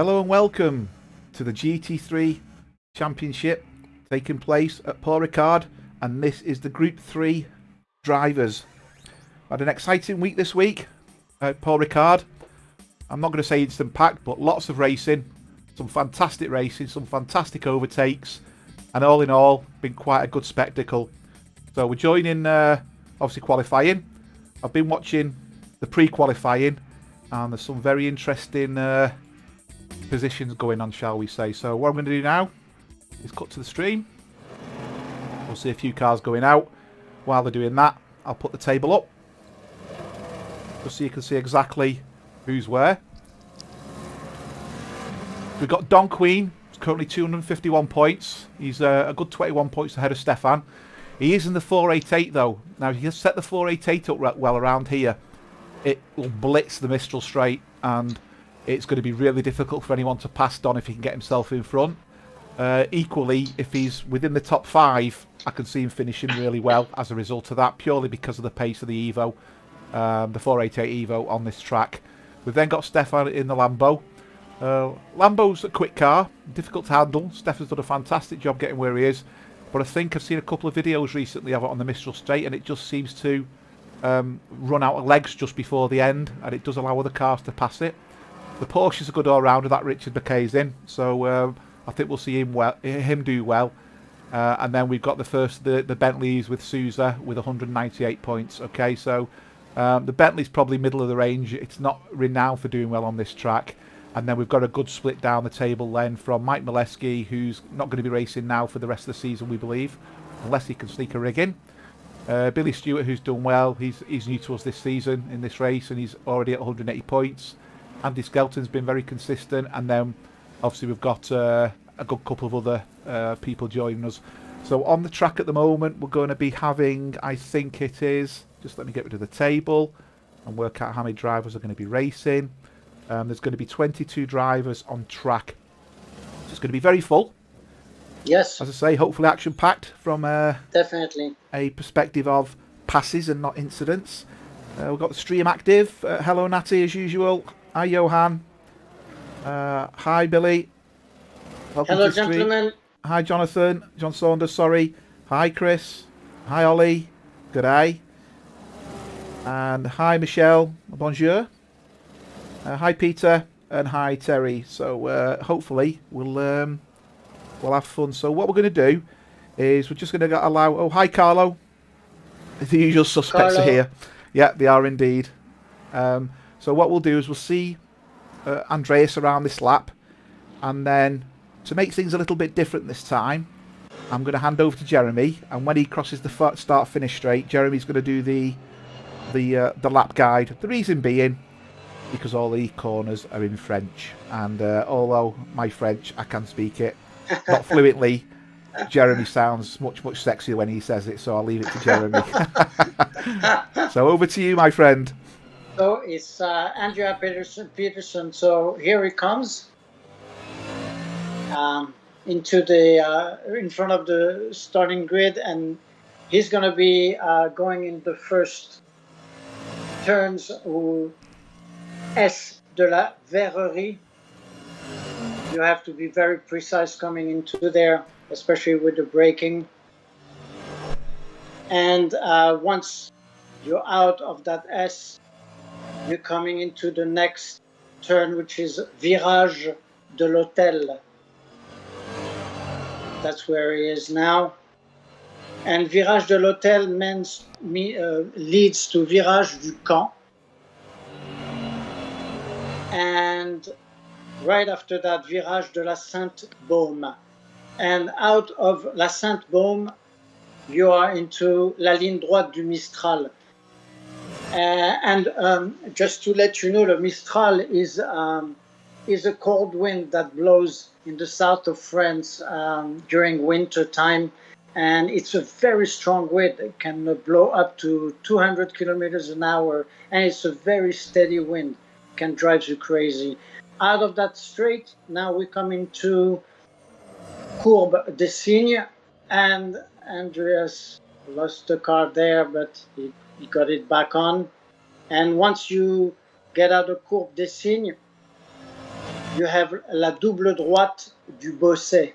Hello and welcome to the GT3 Championship taking place at Ricard, and this is the Group 3 drivers. Had an exciting week this week at Ricard. I'm not going to say instant packed, but lots of racing, some fantastic racing, some fantastic overtakes, and all in all, been quite a good spectacle. So we're joining obviously qualifying. I've been watching the pre-qualifying, and there's some very interesting positions going on, shall we say. So what I'm going to do now is cut to the stream. We'll see a few cars going out. While they're doing that, I'll put the table up just so you can see exactly who's where. We've got Don Queen, who's currently 251 points. He's a good 21 points ahead of Stefan. He is in the 488 though. Now, if you set the 488 up well around here, it will blitz the Mistral straight, and it's going to be really difficult for anyone to pass Don if he can get himself in front. Equally, if he's within the top 5, I can see him finishing really well as a result of that, purely because of the pace of the Evo, the 488 Evo on this track. We've then got Stefan in the Lambo. Lambo's a quick car, difficult to handle. Stefan's done a fantastic job getting where he is, but I think I've seen a couple of videos recently of it on the Mistral straight, and it just seems to run out of legs just before the end, and it does allow other cars to pass it. The Porsche's a good all-rounder that Richard McKay's in, so I think we'll see him do well. And then we've got the Bentleys with Sousa with 198 points. Okay, so the Bentley's probably middle of the range. It's not renowned for doing well on this track. And then we've got a good split down the table then from Mike Molesky, who's not going to be racing now for the rest of the season, we believe, unless he can sneak a rig in. Billy Stewart, who's done well. He's new to us this season in this race, and he's already at 180 points. Andy Skelton's been very consistent, and then obviously we've got a good couple of other people joining us. So on the track at the moment, we're going to be having, I think it is, just let me get rid of the table and work out how many drivers are going to be racing. There's going to be 22 drivers on track. So it's going to be very full. Yes. As I say, hopefully action-packed from definitely a perspective of passes and not incidents. We've got the stream active. Hello, Natty, as usual. Hi, Johan. Hi, Billy. Welcome hello, to the stream. gentlemen. Hi, Jonathan. John Saunders, sorry. Hi, Chris. Hi, Ollie. Good day. And hi, Michelle. Bonjour. Hi, Peter. And hi, Terry. So hopefully we'll have fun. So what we're going to do is we're just going to allow... Oh, hi, Carlo. The usual suspects are here. Yeah, they are indeed. So what we'll do is we'll see Andreas around this lap, and then to make things a little bit different this time, I'm going to hand over to Jeremy, and when he crosses the start-finish straight, Jeremy's going to do the lap guide. The reason being, because all the corners are in French, and although my French, I can speak it, not fluently, Jeremy sounds much sexier when he says it, so I'll leave it to Jeremy. So over to you, my friend. So it's Andrea Peterson. So here he comes into the in front of the starting grid, and he's going to be going in the first turns au S de la Verrerie. You have to be very precise coming into there, especially with the braking. And once you're out of that S, you're coming into the next turn, which is Virage de l'Hôtel. That's where he is now. And Virage de l'Hôtel leads to Virage du Camp. And right after that, Virage de la Sainte-Baume. And out of la Sainte-Baume, you are into la ligne droite du Mistral. And just to let you know, the Mistral is a cold wind that blows in the south of France during winter time, and it's a very strong wind. It can blow up to 200 kilometers an hour, and it's a very steady wind. It can drive you crazy. Out of that straight, now we come into Courbe des Cygnes, and Andreas lost the car there, but he got it back on. And once you get out of Courbe des Cygnes, you have la double droite du bosset,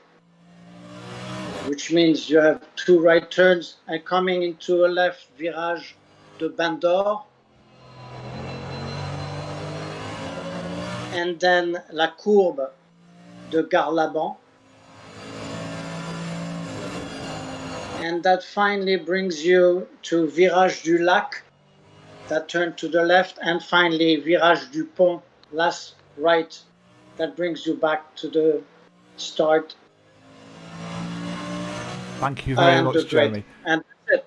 which means you have 2 right turns, and coming into a left virage de Bandor, and then la courbe de Garlaban, and that finally brings you to virage du Lac, that turn to the left, and finally virage du Pont, last right, that brings you back to the start. Thank you very much, Jeremy. And that's it.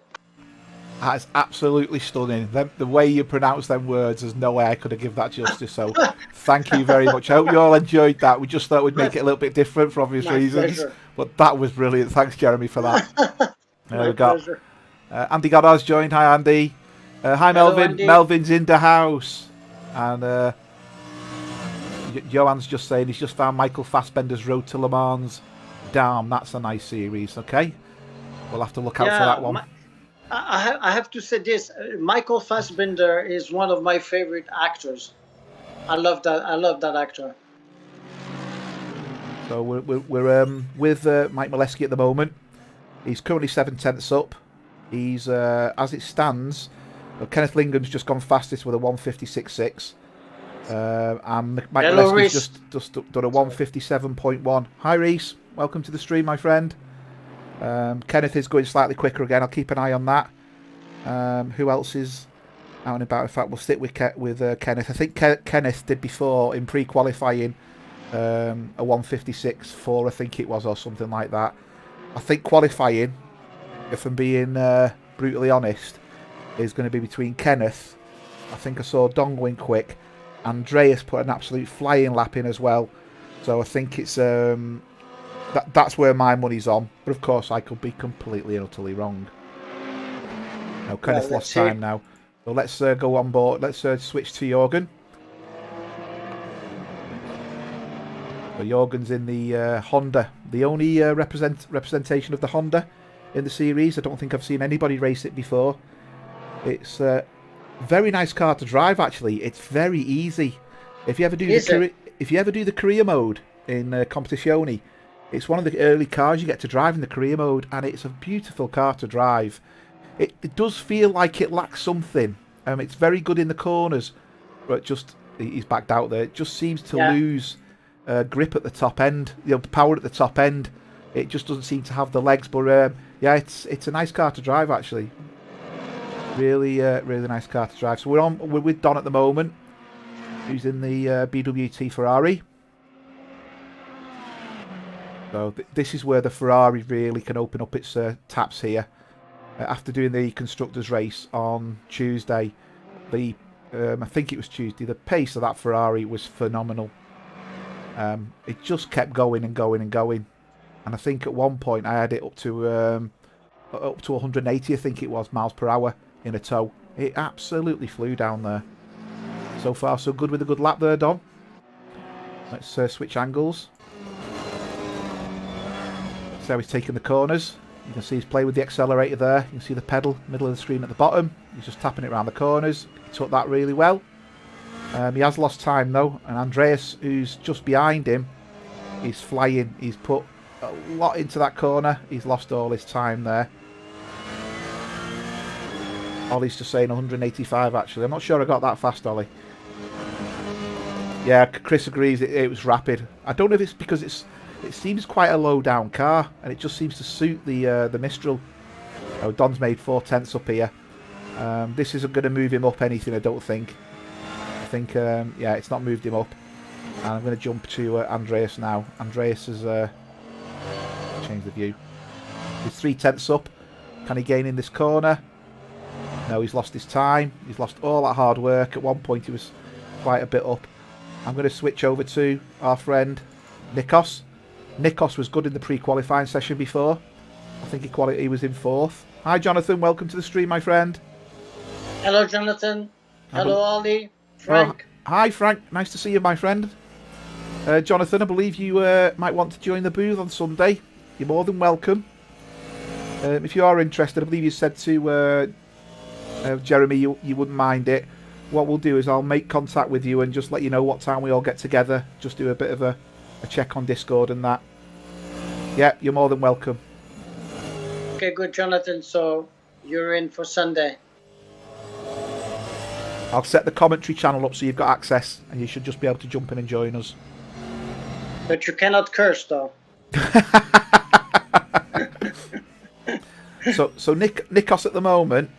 That's absolutely stunning. The way you pronounce them words, there's no way I could have given that justice. So thank you very much. I hope you all enjoyed that. We just thought we'd make it a little bit different for obvious reasons. Pleasure. But that was brilliant. Thanks, Jeremy, for that. My pleasure. Andy Goddard's joined. Hi, Andy. Hi, Hello, Melvin. Andy. Melvin's in the house. And Johan's just saying he's just found Michael Fassbender's Road to Le Mans. Damn, that's a nice series. Okay, we'll have to look out for that one. I have to say this: Michael Fassbender is one of my favorite actors. I love that. I love that actor. So we're with Mike Molesky at the moment. He's currently 7/10 up. He's as it stands. Kenneth Lingham's just gone fastest with a 1:56.6. And Mike Molesky's just done a 1:57.1. Hi, Reese. Welcome to the stream, my friend. Kenneth is going slightly quicker again. I'll keep an eye on that. Who else is out and about? In fact, we'll stick with Kenneth. I think Kenneth did before in pre-qualifying a 1:56.4, I think it was, or something like that. I think qualifying, if I'm being brutally honest, is going to be between Kenneth. I think I saw Don going quick. Andreas put an absolute flying lap in as well. So I think it's that's where my money's on. But of course, I could be completely and utterly wrong. No, Kenneth lost time now. So let's go on board. Let's switch to Jorgen. So Jorgen's in the Honda. The only representation of the Honda in the series. I don't think I've seen anybody race it before. It's a very nice car to drive. Actually, it's very easy. If you ever do the career mode in Competizione, it's one of the early cars you get to drive in the career mode, and it's a beautiful car to drive. It does feel like it lacks something. It's very good in the corners, but just he's backed out there. It just seems to lose grip at the top end, power at the top end. It just doesn't seem to have the legs. But yeah, it's a nice car to drive actually. Really, really nice car to drive. So we're with Don at the moment, who's in the BWT Ferrari. So this is where the Ferrari really can open up its taps here. After doing the constructors race on Tuesday, I think it was Tuesday, the pace of that Ferrari was phenomenal. It just kept going and going and going, and I think at one point I had it up to 180, I think it was, miles per hour in a tow. It absolutely flew down there. So far so good with a good lap there, Don. Let's switch angles. So he's taking the corners. You can see he's playing with the accelerator there. You can see the pedal, middle of the screen at the bottom. He's just tapping it around the corners. He took that really well. He has lost time though, and Andreas, who's just behind him, is flying. He's put a lot into that corner. He's lost all his time there. Ollie's just saying 185 actually. I'm not sure I got that fast, Ollie. Yeah, Chris agrees it was rapid. I don't know if it's because it seems quite a low down car, and it just seems to suit the Mistral. Oh, Don's made 4/10 up here. This isn't going to move him up anything, I don't think. I think, yeah, it's not moved him up. And I'm going to jump to Andreas now. Andreas has changed the view. He's 3/10 up. Can he gain in this corner? No, he's lost his time. He's lost all that hard work. At one point, he was quite a bit up. I'm going to switch over to our friend Nikos. Nikos was good in the pre-qualifying session before. I think he was in 4th. Hi, Jonathan. Welcome to the stream, my friend. Hello, Jonathan. Hello, Ollie. Frank. Oh, hi, Frank. Nice to see you, my friend. Jonathan, I believe you might want to join the booth on Sunday. You're more than welcome. If you are interested, I believe you said to Jeremy you wouldn't mind it. what we'll do is I'll make contact with you and just let you know what time we all get together. Just do a bit of a check on Discord and that. Yeah, you're more than welcome. Okay, good, Jonathan. So you're in for Sunday. I'll set the commentary channel up so you've got access, and you should just be able to jump in and join us. But you cannot curse, though. So Nikos at the moment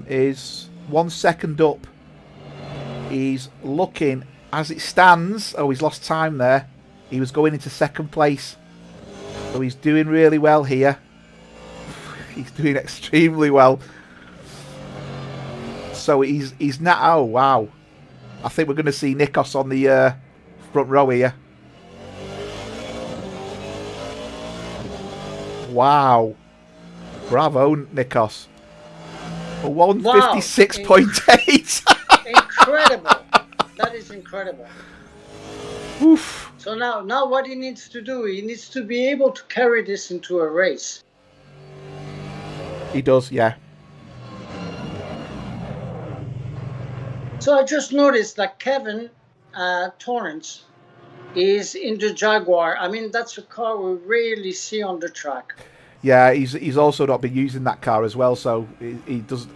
is 1 second up. He's looking as it stands. Oh, he's lost time there. He was going into second place. So he's doing really well here. He's doing extremely well. So he's now. Oh wow! I think we're going to see Nikos on the front row here. Wow! Bravo, Nikos. 156.8. Incredible! That is incredible. Oof. So now what he needs to do, he needs to be able to carry this into a race. He does, yeah. So I just noticed that Kevin Torrance is in the Jaguar. I mean, that's a car we rarely see on the track. Yeah, he's also not been using that car as well, so he does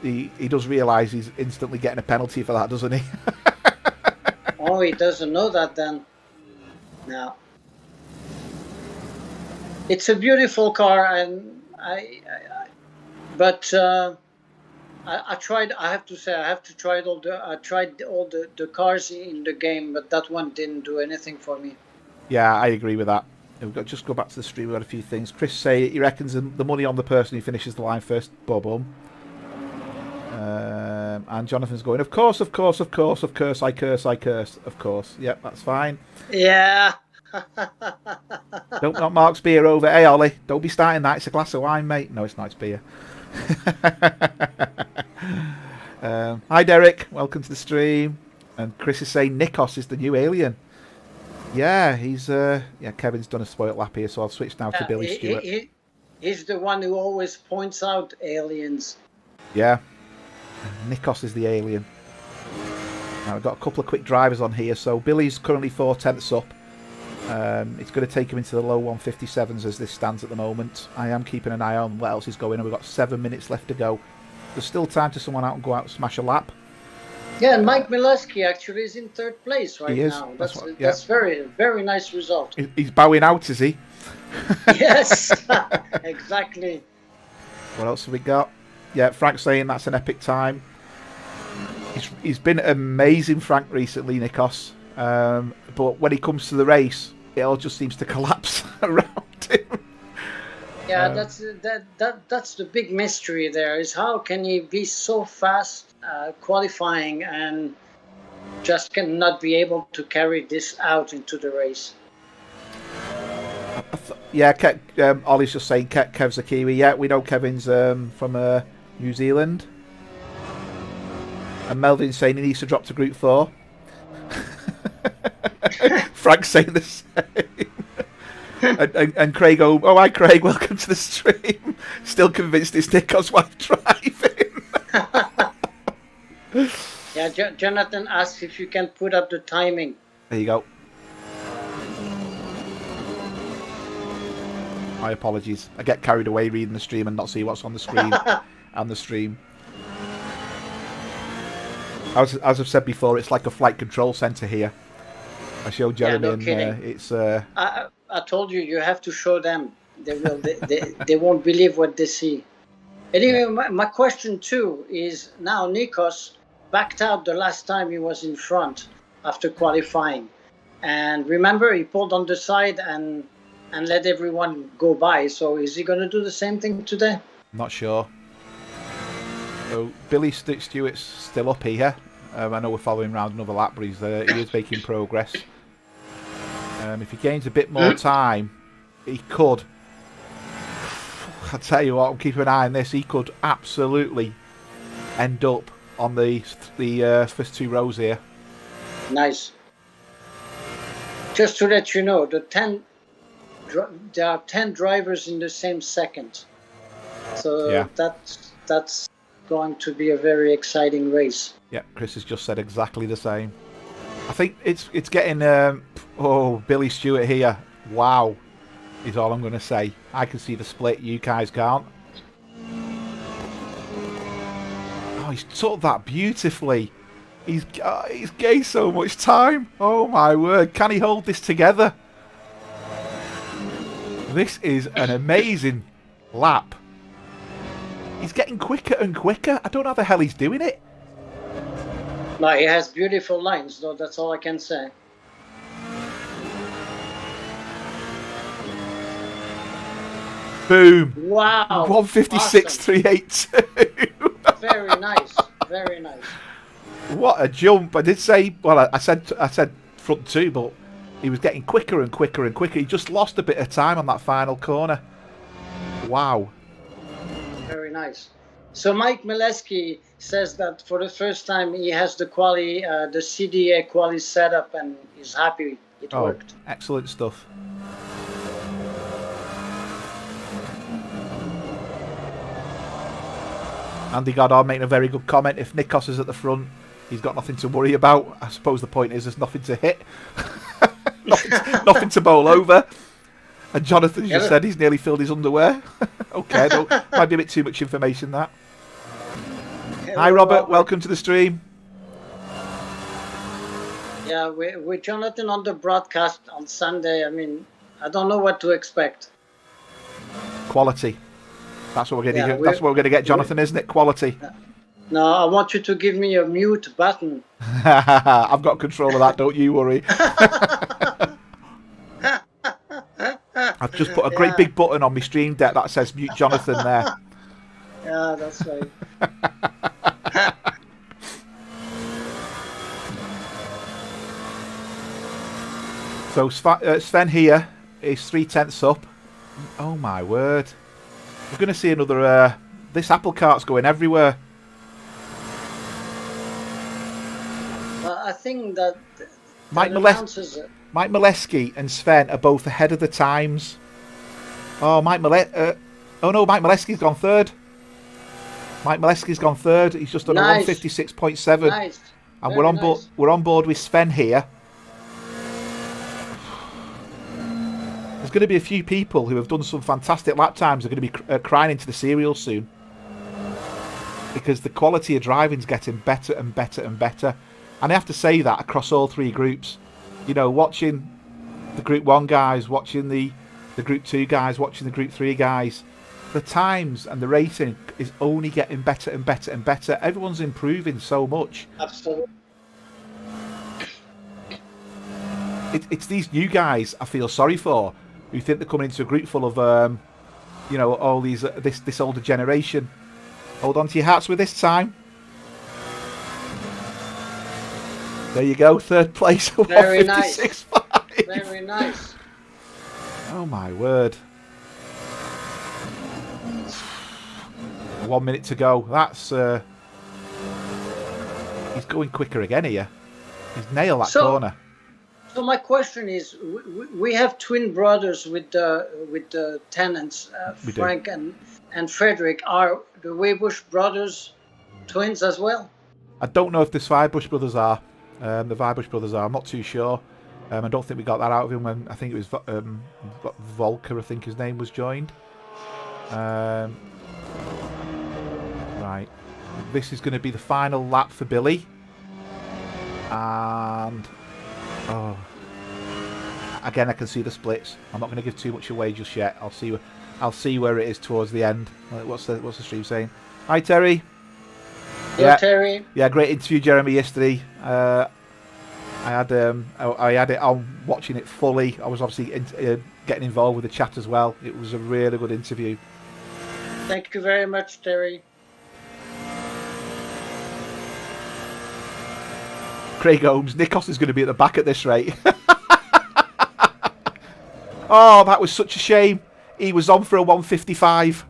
realise he's instantly getting a penalty for that, doesn't he? Oh, he doesn't know that then. No. It's a beautiful car, and I tried. I have to say, I tried all the cars in the game, but that one didn't do anything for me. Yeah, I agree with that. We've got just go back to the stream. We've got a few things. Chris say he reckons the money on the person who finishes the line first. Boom. And Jonathan's going, of course, I curse. Of course. Yep, that's fine. Yeah. Don't knock Mark's beer over. Hey, Ollie, don't be starting that. It's a glass of wine, mate. No, it's not. It's beer. Hi, Derek. Welcome to the stream. And Chris is saying Nikos is the new alien. Yeah, he's Kevin's done a spoilt lap here, so I'll switch now to Billy Stewart. He's the one who always points out aliens. Yeah, Nikos is the alien. Now we've got a couple of quick drivers on here. So Billy's currently 4/10 up. It's going to take him into the low 157s as this stands at the moment. I am keeping an eye on what else is going on. We've got 7 minutes left to go. There's still time to someone out and go out and smash a lap. Yeah, and Mike Mileski actually is in 3rd place right he is. now. That's very, very nice result. He's bowing out, is he? Yes, exactly. What else have we got? Yeah, Frank's saying that's an epic time. He's been amazing, Frank, recently, Nikos. But when he comes to the race, it all just seems to collapse around him. Yeah, that's the big mystery there, is how can he be so fast qualifying and just cannot be able to carry this out into the race. Yeah, Ollie's just saying Kev's a Kiwi. Yeah, we know Kevin's from New Zealand. And Melvin's saying he needs to drop to Group 4. Frank's saying the same. and Craig, oh hi Craig, welcome to the stream. Still convinced it's Nikos while driving. Yeah, Jonathan asks if you can put up the timing. There you go. My apologies. I get carried away reading the stream and not see what's on the screen and the stream. As I've said before, it's like a flight control centre here. I showed Jeremy, yeah, and it's. I told you have to show them. They won't believe what they see. Anyway, my question too is, now Nikos backed out the last time he was in front after qualifying, and remember he pulled on the side and let everyone go by. So is he going to do the same thing today? Not sure. So Billy Stewart's still up here. I know we're following round another lap, but he is making progress. If he gains a bit more time, he could. I tell you what, I'm keeping an eye on this. He could absolutely end up on the first 2 rows here. Nice. Just to let you know, there are 10 drivers in the same second. So yeah. That's going to be a very exciting race. Yeah, Chris has just said exactly the same. I think it's getting... oh, Billy Stewart here. Wow, is all I'm going to say. I can see the split. You guys can't. Oh, he's took that beautifully. He's gained so much time. Oh, my word. Can he hold this together? This is an amazing lap. He's getting quicker and quicker. I don't know how the hell he's doing it. No, he has beautiful lines, though. That's all I can say. Boom. Wow. 156.382. Very nice. Very nice. What a jump. I did say, well, I said front two, but he was getting quicker and quicker and quicker. He just lost a bit of time on that final corner. Wow. Very nice. So Mike Mileski says that for the first time he has the quali, the CDA quali setup, and he's happy it worked. Excellent stuff. Andy Goddard making a very good comment. If Nikos is at the front, he's got nothing to worry about. I suppose the point is there's nothing to hit. nothing to bowl over. And Jonathan just said he's nearly filled his underwear. Okay, might be a bit too much information, that. Hi, Robert. Welcome to the stream. Yeah, with Jonathan on the broadcast on Sunday, I mean, I don't know what to expect. Quality. That's what we're going to do. That's what we're going to get, Jonathan, isn't it? Quality. No, I want you to give me a mute button. I've got control of that, don't you worry. I've just put a great big button on my stream deck that says mute Jonathan there. Yeah, that's right. So Sven here is 3/10 up. Oh my word. We're going to see another... this apple cart's going everywhere. Well, I think that... Mike Mileski and Sven are both ahead of the times. Oh, Mike Mileski's gone third. Mike Mileski's gone third. He's just done a 156.7. Nice. And we're on board with Sven here. There's going to be a few people who have done some fantastic lap times are going to be crying into the cereal soon, because the quality of driving's getting better and better and better. And I have to say that across all three groups. You know, watching the Group 1 guys, watching the Group 2 guys, watching the Group 3 guys, the times and the racing is only getting better and better and better. Everyone's improving so much. Absolutely. It's these new guys I feel sorry for, who think they're coming into a group full of, you know, all these this older generation. Hold on to your hats with this time. There you go, third place. Very nice. 156.5. Very nice. Oh my word. 1 minute to go. That's he's going quicker again here. He's nailed that corner. So my question is, we have twin brothers with the tenants, Frank and Frederick. Are the Waybush brothers twins as well? I don't know if the Swybush brothers are. The Vibush brothers are. I'm not too sure. I don't think we got that out of him when I think it was Volker, I think his name was joined. Right. This is going to be the final lap for Billy. And... oh. Again, I can see the splits. I'm not going to give too much away just yet. I'll see where it is towards the end. What's the stream saying? Hi, Terry. Yeah, Terry. Yeah, great interview, Jeremy, yesterday. I had it on, watching it fully. I was obviously getting involved with the chat as well. It was a really good interview. Thank you very much, Terry. Craig Holmes, Nikos is going to be at the back at this rate. Oh, that was such a shame. He was on for a 155.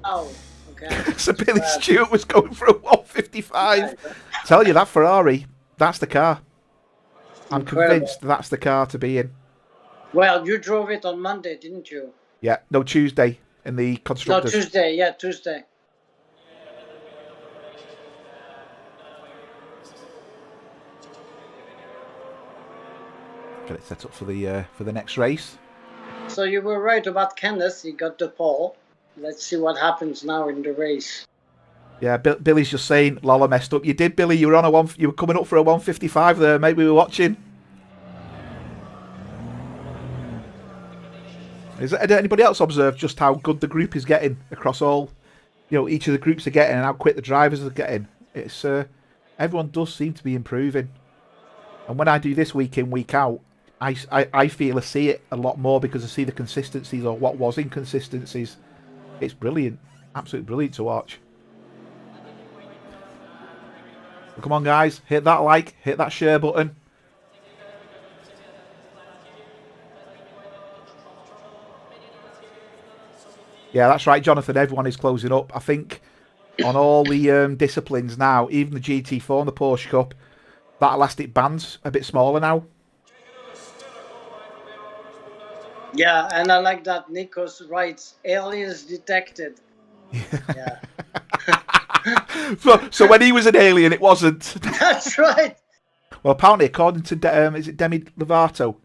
Oh, okay. So Billy Stewart was going for a 155. Tell you, that Ferrari, that's the car. I'm convinced that's the car to be in. Well, you drove it on Monday, didn't you? Yeah, no, Tuesday in the constructors. No, Tuesday, yeah, Tuesday. Get it set up for the next race. So you were right about Kenneth. He got the pole. Let's see what happens now in the race. Yeah, Billy's just saying Lola messed up. You did, Billy. You were on a you were coming up for a 155 there, mate. We were watching. Has anybody else observed just how good the group is getting across all? Each of the groups are getting, and how quick the drivers are getting. It's everyone does seem to be improving. And when I do this week in, week out, I feel I see it a lot more because I see the consistencies or what was inconsistencies. It's brilliant, absolutely brilliant to watch. So come on, guys, hit that like, hit that share button. Yeah, that's right, Jonathan. Everyone is closing up. I think on all the disciplines now, even the GT4 and the Porsche Cup, that elastic band's a bit smaller now. Yeah, and I like that Nikos writes, aliens detected. Yeah. So when he was an alien, it wasn't. That's right. Well, apparently, according to is it Demi Lovato,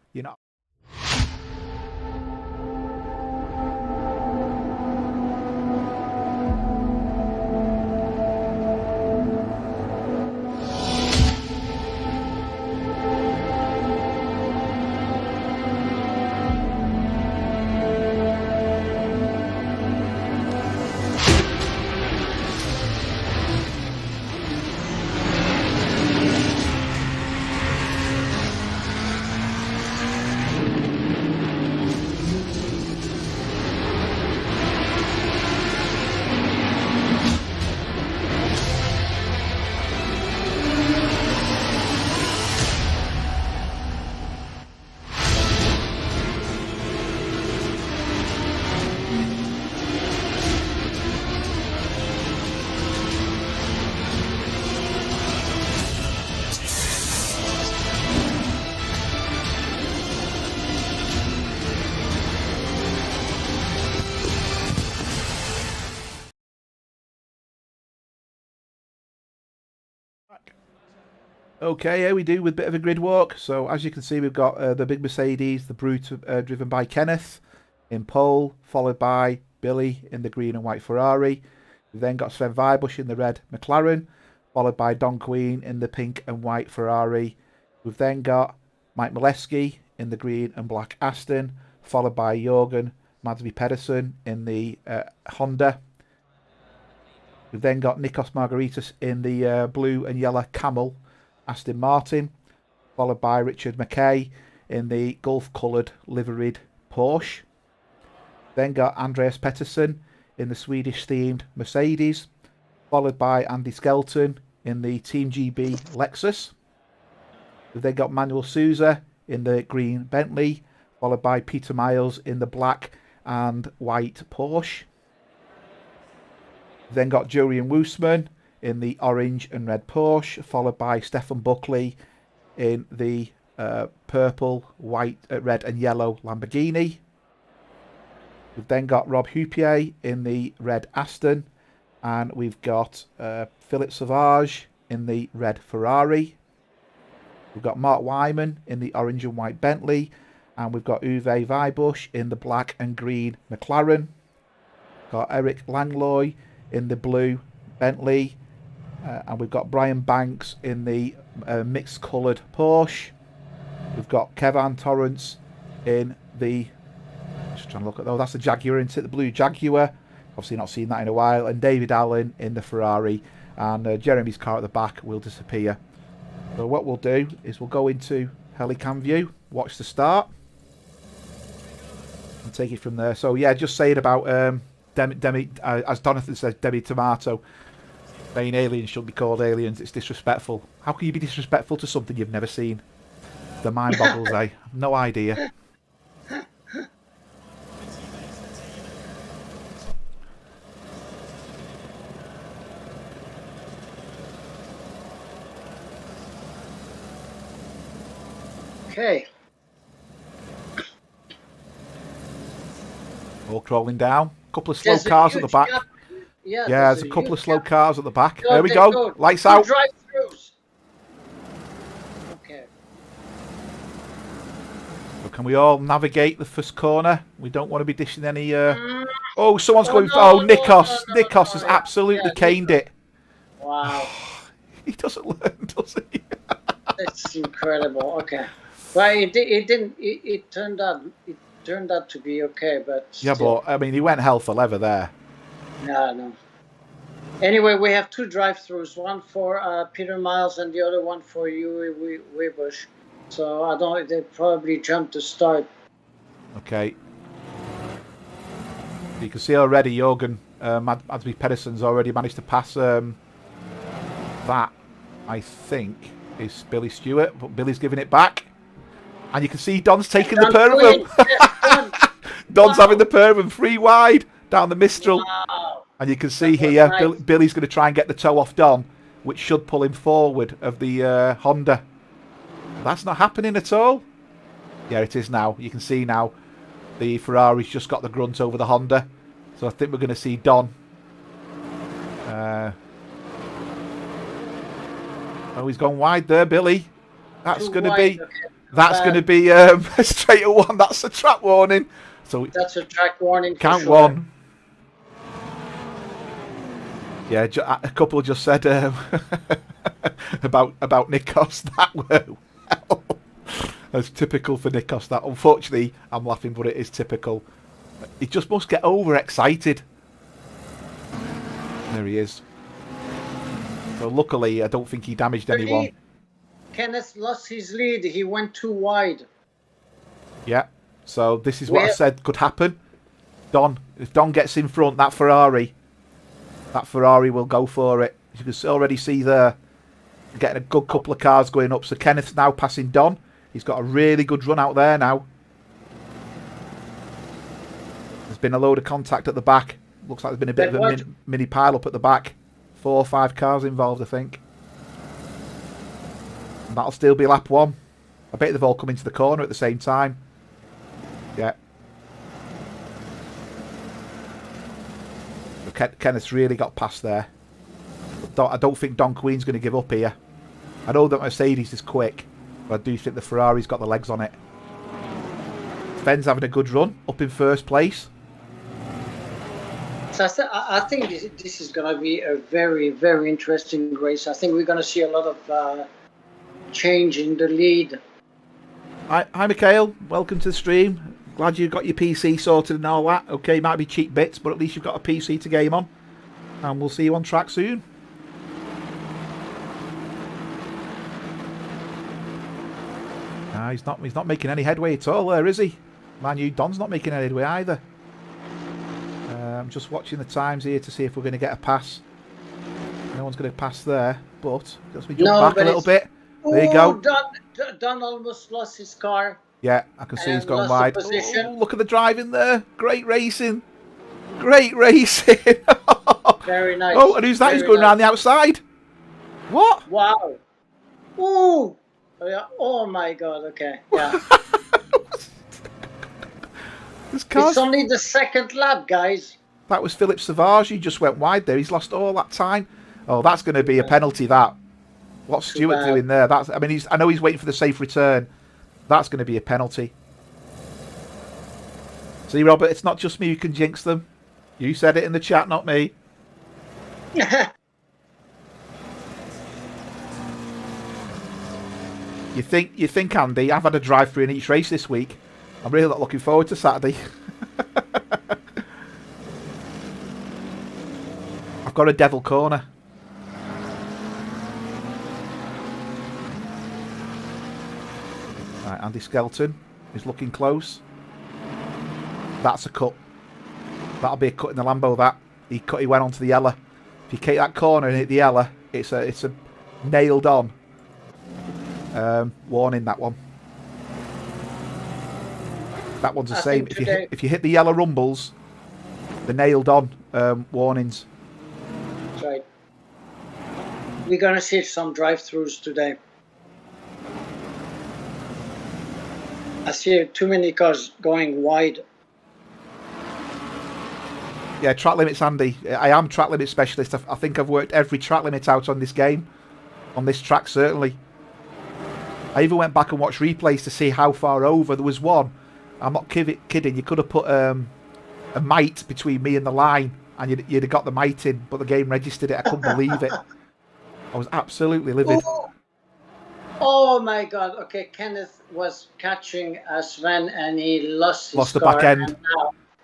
Okay, here we do with a bit of a grid walk. So as you can see, we've got the big Mercedes, the Brute driven by Kenneth in pole, followed by Billy in the green and white Ferrari. We've then got Sven Weibusch in the red McLaren, followed by Don Queen in the pink and white Ferrari. We've then got Mike Molesky in the green and black Aston, followed by Jorgen Madsby Pedersen in the Honda. We've then got Nikos Margaritis in the blue and yellow Camel Aston Martin, followed by Richard McKay in the Gulf-coloured liveried Porsche. Then got Andreas Pettersson in the Swedish-themed Mercedes, followed by Andy Skelton in the Team GB Lexus. We've then got Manuel Souza in the green Bentley, followed by Peter Miles in the black and white Porsche. We've then got Julian Woosman in the orange and red Porsche, followed by Stefan Buckley in the purple, white, red and yellow Lamborghini. We've then got Rob Huppier in the red Aston, and we've got Philip Sauvage in the red Ferrari. We've got Mark Wyman in the orange and white Bentley, and we've got Uwe Weibusch in the black and green McLaren. Got Eric Langlois in the blue Bentley, and we've got Brian Banks in the mixed coloured Porsche. We've got Kevin Torrance in the, just trying to look at, oh, that's the Jaguar, isn't it? The blue Jaguar. Obviously not seen that in a while. And David Allen in the Ferrari, and Jeremy's car at the back will disappear. So what we'll do is we'll go into Helicam view, watch the start, and take it from there. So yeah, just saying about as Jonathan says, Demi Tomato, saying aliens shouldn't be called aliens. It's disrespectful. How can you be disrespectful to something you've never seen? The mind boggles, eh? No idea. Okay. All crawling down. A couple of slow cars at the back. Yeah, there's a couple of slow cars at the back. No, there we go. Lights out. Drive-throughs. Okay. can we all navigate the first corner? We don't want to be dishing any... Oh, someone's Oh, going... no, Oh, no, Nikos. no, no, Nikos no, has yeah. absolutely Yeah, caned Nikos. it. Wow. He doesn't learn, does he? That's incredible. Okay. Well, it didn't. It turned out. It turned out to be okay, but Yeah, still. but, I mean, he went hell for leather there. No. Anyway, we have two drive-throughs. One for Peter Miles and the other one for Yuri Webush. So I don't. They probably jumped the start. Okay. You can see already Jorgen Madsby Pedersen's already managed to pass that, I think, is Billy Stewart, but Billy's giving it back. And you can see Don's taking the pair of them. Yes, Don's having the pair of them 3 wide down the Mistral. wow. And you can see here, nice. Billy's going to try and get the toe off Don, which should pull him forward of the Honda. That's not happening at all. Yeah, it is now. You can see now the Ferrari's just got the grunt over the Honda. So I think we're going to see Don. Oh, he's gone wide there, Billy. That's going to be... Okay. That's going to be straight at 1. That's a track warning. So that's a track warning. Count for sure. 1. Yeah, a couple just said about Nikos. That were that's typical for Nikos. That, unfortunately, I'm laughing, but it is typical. He just must get overexcited. There he is. So luckily, I don't think he damaged anyone. Kenneth lost his lead. He went too wide. Yeah. So this is what I said could happen. If Don gets in front, that Ferrari will go for it. You can already see there, getting a good couple of cars going up. So Kenneth's now passing Don. He's got a really good run out there now. There's been a load of contact at the back. Looks like there's been a bit of a mini pile-up at the back. 4 or 5 cars involved, I think. And that'll still be lap 1. I bet they've all come into the corner at the same time. Yeah. Kenneth's really got past there. I don't think Don Queen's going to give up here. I know that Mercedes is quick, but I do think the Ferrari's got the legs on it. Sven's having a good run, up in first place. So I think this is going to be a very, very interesting race. I think we're going to see a lot of change in the lead. Hi, Mikhail. Welcome to the stream. Glad you got your PC sorted and all that. Okay, might be cheap bits, but at least you've got a PC to game on. And we'll see you on track soon. He's not making any headway at all there, is he? Man, Don's not making any headway either. I'm just watching the times here to see if we're going to get a pass. No one's going to pass there, but just we jump back a little bit. There you go. Don almost lost his car. Yeah, I can see he's gone wide. Oh, look at the driving there. Great racing. Great racing. Very nice. Oh, and who's that? Who's going around the outside? What? Wow. Ooh. Oh my God. Okay. Yeah. It's only the second lap, guys. That was Philip Savage. He just went wide there. He's lost all that time. Oh, that's going to be a penalty, that. What's Stewart doing there? I know he's waiting for the safe return. That's going to be a penalty. See, Robert, it's not just me who can jinx them. You said it in the chat, not me. You think, Andy, I've had a drive-through in each race this week. I'm really not looking forward to Saturday. I've got a devil corner. Right, Andy Skelton is looking close. That's a cut. That'll be a cut in the Lambo, that. He went onto the yellow. If you take that corner and hit the yellow, it's a nailed on. Warning, that one. That one's the same. If you hit the yellow rumbles, the nailed on warnings. That's right. We're gonna see some drive-throughs today. I see too many cars going wide. Yeah, track limits, Andy. I am track limit specialist. I think I've worked every track limit out on this game. On this track, certainly. I even went back and watched replays to see how far over. There was one. I'm not kidding. You could have put a mite between me and the line, and you'd have got the mite in, but the game registered it. I couldn't believe it. I was absolutely livid. Oh my God! Okay, Kenneth was catching Sven, and he lost his the car, back end.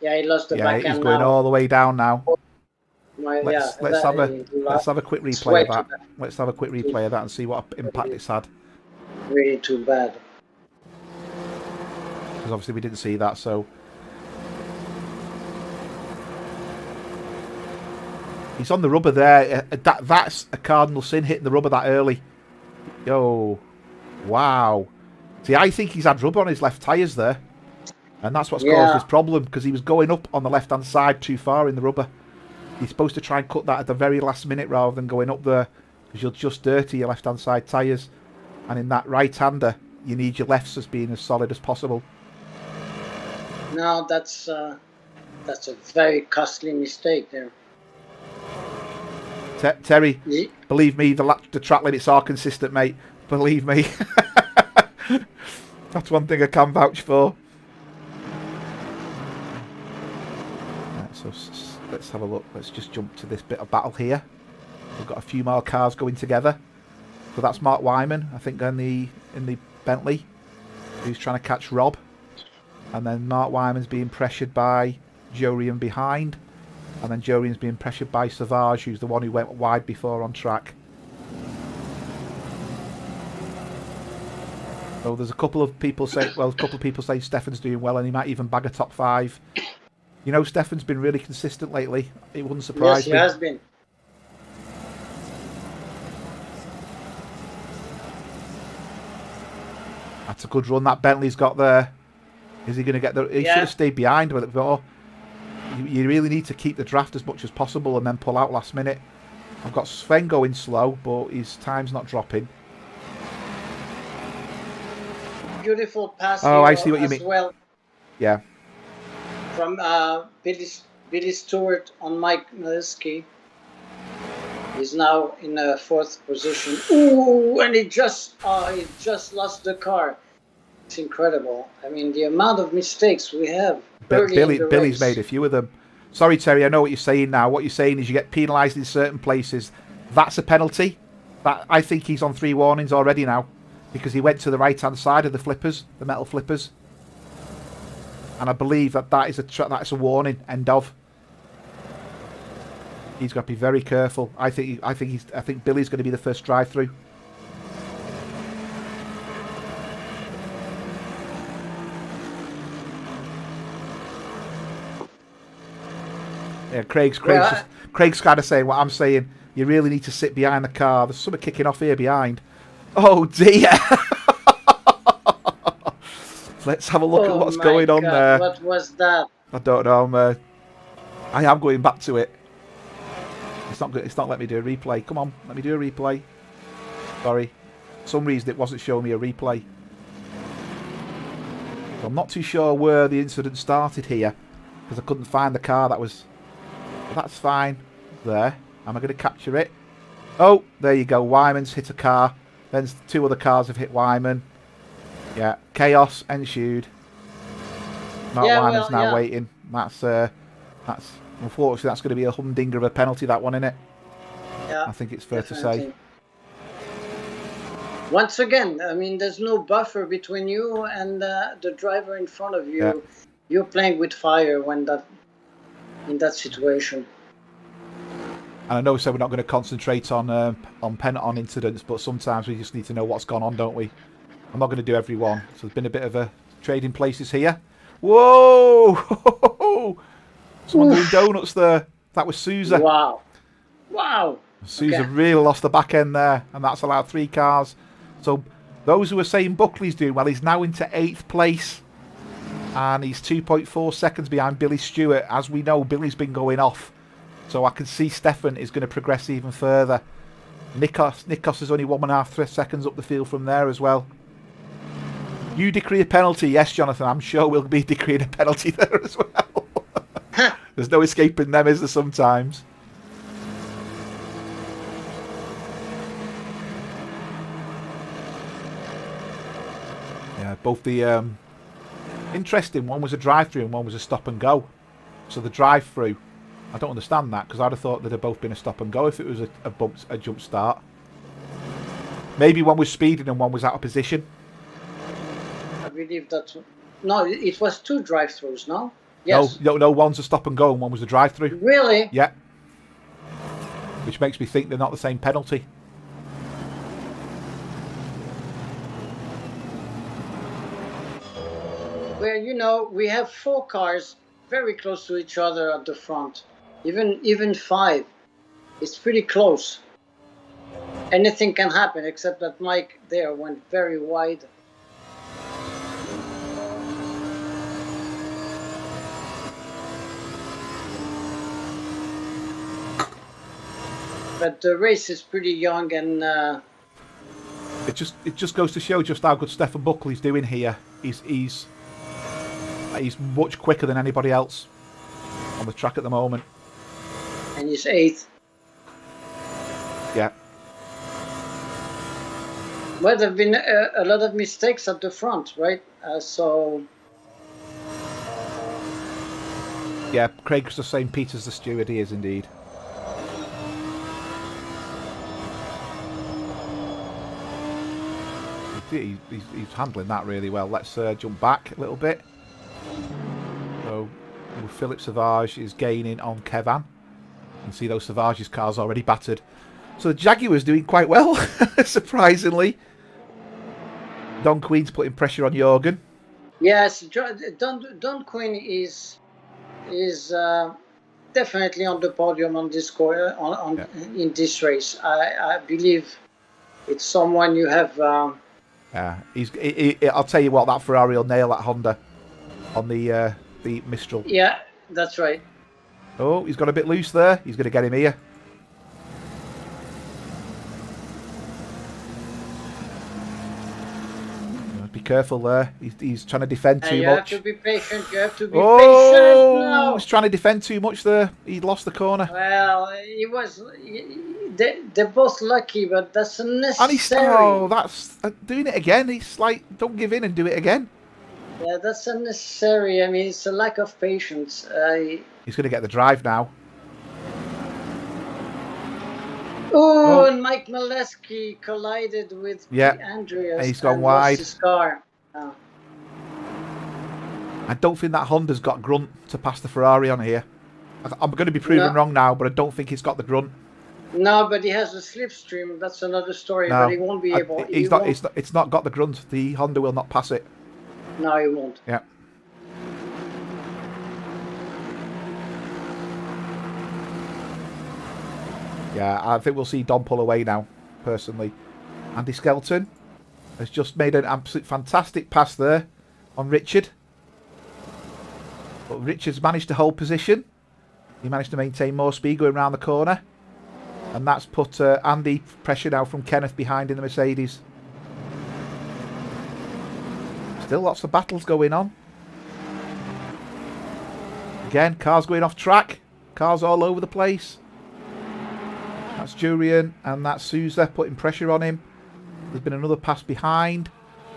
Yeah, he lost the back end. Yeah, he's going all the way down now. Let's have a quick replay of that. Let's have a quick replay of that and see what impact it's had. Really too bad. Because obviously we didn't see that, so he's on the rubber there. That's a cardinal sin, hitting the rubber that early. Yo, wow. See, I think he's had rubber on his left tyres there, and that's what's caused this problem, because he was going up on the left-hand side too far in the rubber. You're supposed to try and cut that at the very last minute rather than going up there, because you'll just dirty your left-hand side tyres. And in that right-hander, you need your lefts as being as solid as possible. No, that's a very costly mistake there. Terry, believe me, the track limits are consistent, mate. Believe me. That's one thing I can vouch for. Right, so let's have a look. Let's just jump to this bit of battle here. We've got a few more cars going together. So that's Mark Wyman, I think, in the Bentley, who's trying to catch Rob. And then Mark Wyman's being pressured by Jorian behind. And then Jorian's being pressured by Savage, who's the one who went wide before on track. So there's a couple of people say Stefan's doing well, and he might even bag a top 5. You know, Stefan's been really consistent lately. It wouldn't surprise me. Yes, he has been. That's a good run that Bentley's got there. Is he going to get the... He should have stayed behind with it, but you really need to keep the draft as much as possible and then pull out last minute. I've got Sven going slow, but his time's not dropping. Beautiful pass. Oh, I see what you mean. Well. Yeah. From Billy Stewart on Mike Mileski. He's now in a 4th position. Ooh, and he just lost the car. It's incredible. I mean, the amount of mistakes we have. Billy's made a few of them. Sorry, Terry, I know what you're saying now. What you're saying is you get penalised in certain places. That's a penalty. I think he's on 3 warnings already now, because he went to the right-hand side of the flippers, the metal flippers. And I believe that is a warning. End of. He's got to be very careful. I think Billy's going to be the first drive-through. Yeah, Craig's kind of saying what I'm saying. You really need to sit behind the car. There's something kicking off here behind. Oh dear! Let's have a look at what's going on there. What was that? I don't know. I am going back to it. It's not letting me do a replay. Come on, let me do a replay. Sorry. For some reason it wasn't showing me a replay. So I'm not too sure where the incident started here, because I couldn't find the car that was... But that's fine. There. Am I going to capture it? Oh, there you go. Wyman's hit a car. Then 2 other cars have hit Wyman. Yeah. Chaos ensued. Mark Wyman's now waiting. That's unfortunately that's going to be a humdinger of a penalty, that one, isn't it? Yeah. I think it's fair to say. Once again, I mean, there's no buffer between you and the driver in front of you. Yeah. You're playing with fire when in that situation. And I know we said we're not going to concentrate on incidents, but sometimes we just need to know what's gone on, don't we? I'm not going to do every one. So there's been a bit of a trading places here. Whoa! Someone doing donuts there. That was Sousa. Wow. Sousa really lost the back end there, and that's allowed 3 cars. So those who are saying Buckley's doing well, he's now into 8th place. And he's 2.4 seconds behind Billy Stewart. As we know, Billy's been going off. So I can see Stefan is going to progress even further. Nikos is only 1.5 seconds up the field from there as well. You decree a penalty. Yes, Jonathan, I'm sure we'll be decreeing a penalty there as well. There's no escaping them, is there, sometimes? both the interesting. One was a drive-through and one was a stop and go. So the drive-through, I don't understand that because I'd have thought they'd have both been a stop and go if it was a jump start. Maybe one was speeding and one was out of position. I believe that. No, it was 2 drive-throughs. No. Yes. No. One's a stop and go and one was a drive-through. Really? Yeah. Which makes me think they're not the same penalty. Well, you know, we have 4 cars very close to each other at the front. Even 5. It's pretty close. Anything can happen, except that Mike there went very wide. But the race is pretty young, and it just goes to show just how good Stefan Buckley's doing here. He's much quicker than anybody else on the track at the moment. And he's 8th. Yeah. Well, there have been a lot of mistakes at the front, right? So. Yeah, Craig's the same Pete as the steward. He is indeed. He's handling that really well. Let's jump back a little bit. So Philip Savage is gaining on Kevan. You can see those Savage's cars already battered. So the Jaguar's doing quite well, surprisingly. Don Queen's putting pressure on Jorgen. Yes, Don Queen is definitely on the podium on this in this race. I believe it's someone you have. I'll tell you what, that Ferrari will nail that Honda on the Mistral. Yeah, that's right. Oh, he's got a bit loose there. He's going to get him here. Be careful there. He's trying to defend too much. You have to be patient. You have to be patient. No. He's trying to defend too much there. He lost the corner. Well, they're both lucky, but that's unnecessary. That's doing it again. He's like, don't give in and do it again. Yeah, that's unnecessary. I mean, it's a lack of patience. He's going to get the drive now. Oh, and Mike Molesky collided with Andreas. He's gone wide. His car. Oh. I don't think that Honda's got grunt to pass the Ferrari on here. I'm going to be proven wrong now, but I don't think he's got the grunt. No, but he has a slipstream. That's another story. No, but he won't be able. It's not got the grunt. The Honda will not pass it. No, he won't. Yeah. Yeah, I think we'll see Don pull away now, personally. Andy Skelton has just made an absolute fantastic pass there on Richard. But Richard's managed to hold position. He managed to maintain more speed going around the corner. And that's put Andy pressure now from Kenneth behind in the Mercedes. Still lots of battles going on. Again, cars going off track. Cars all over the place. That's Jurian and that's Souza putting pressure on him. There's been another pass behind.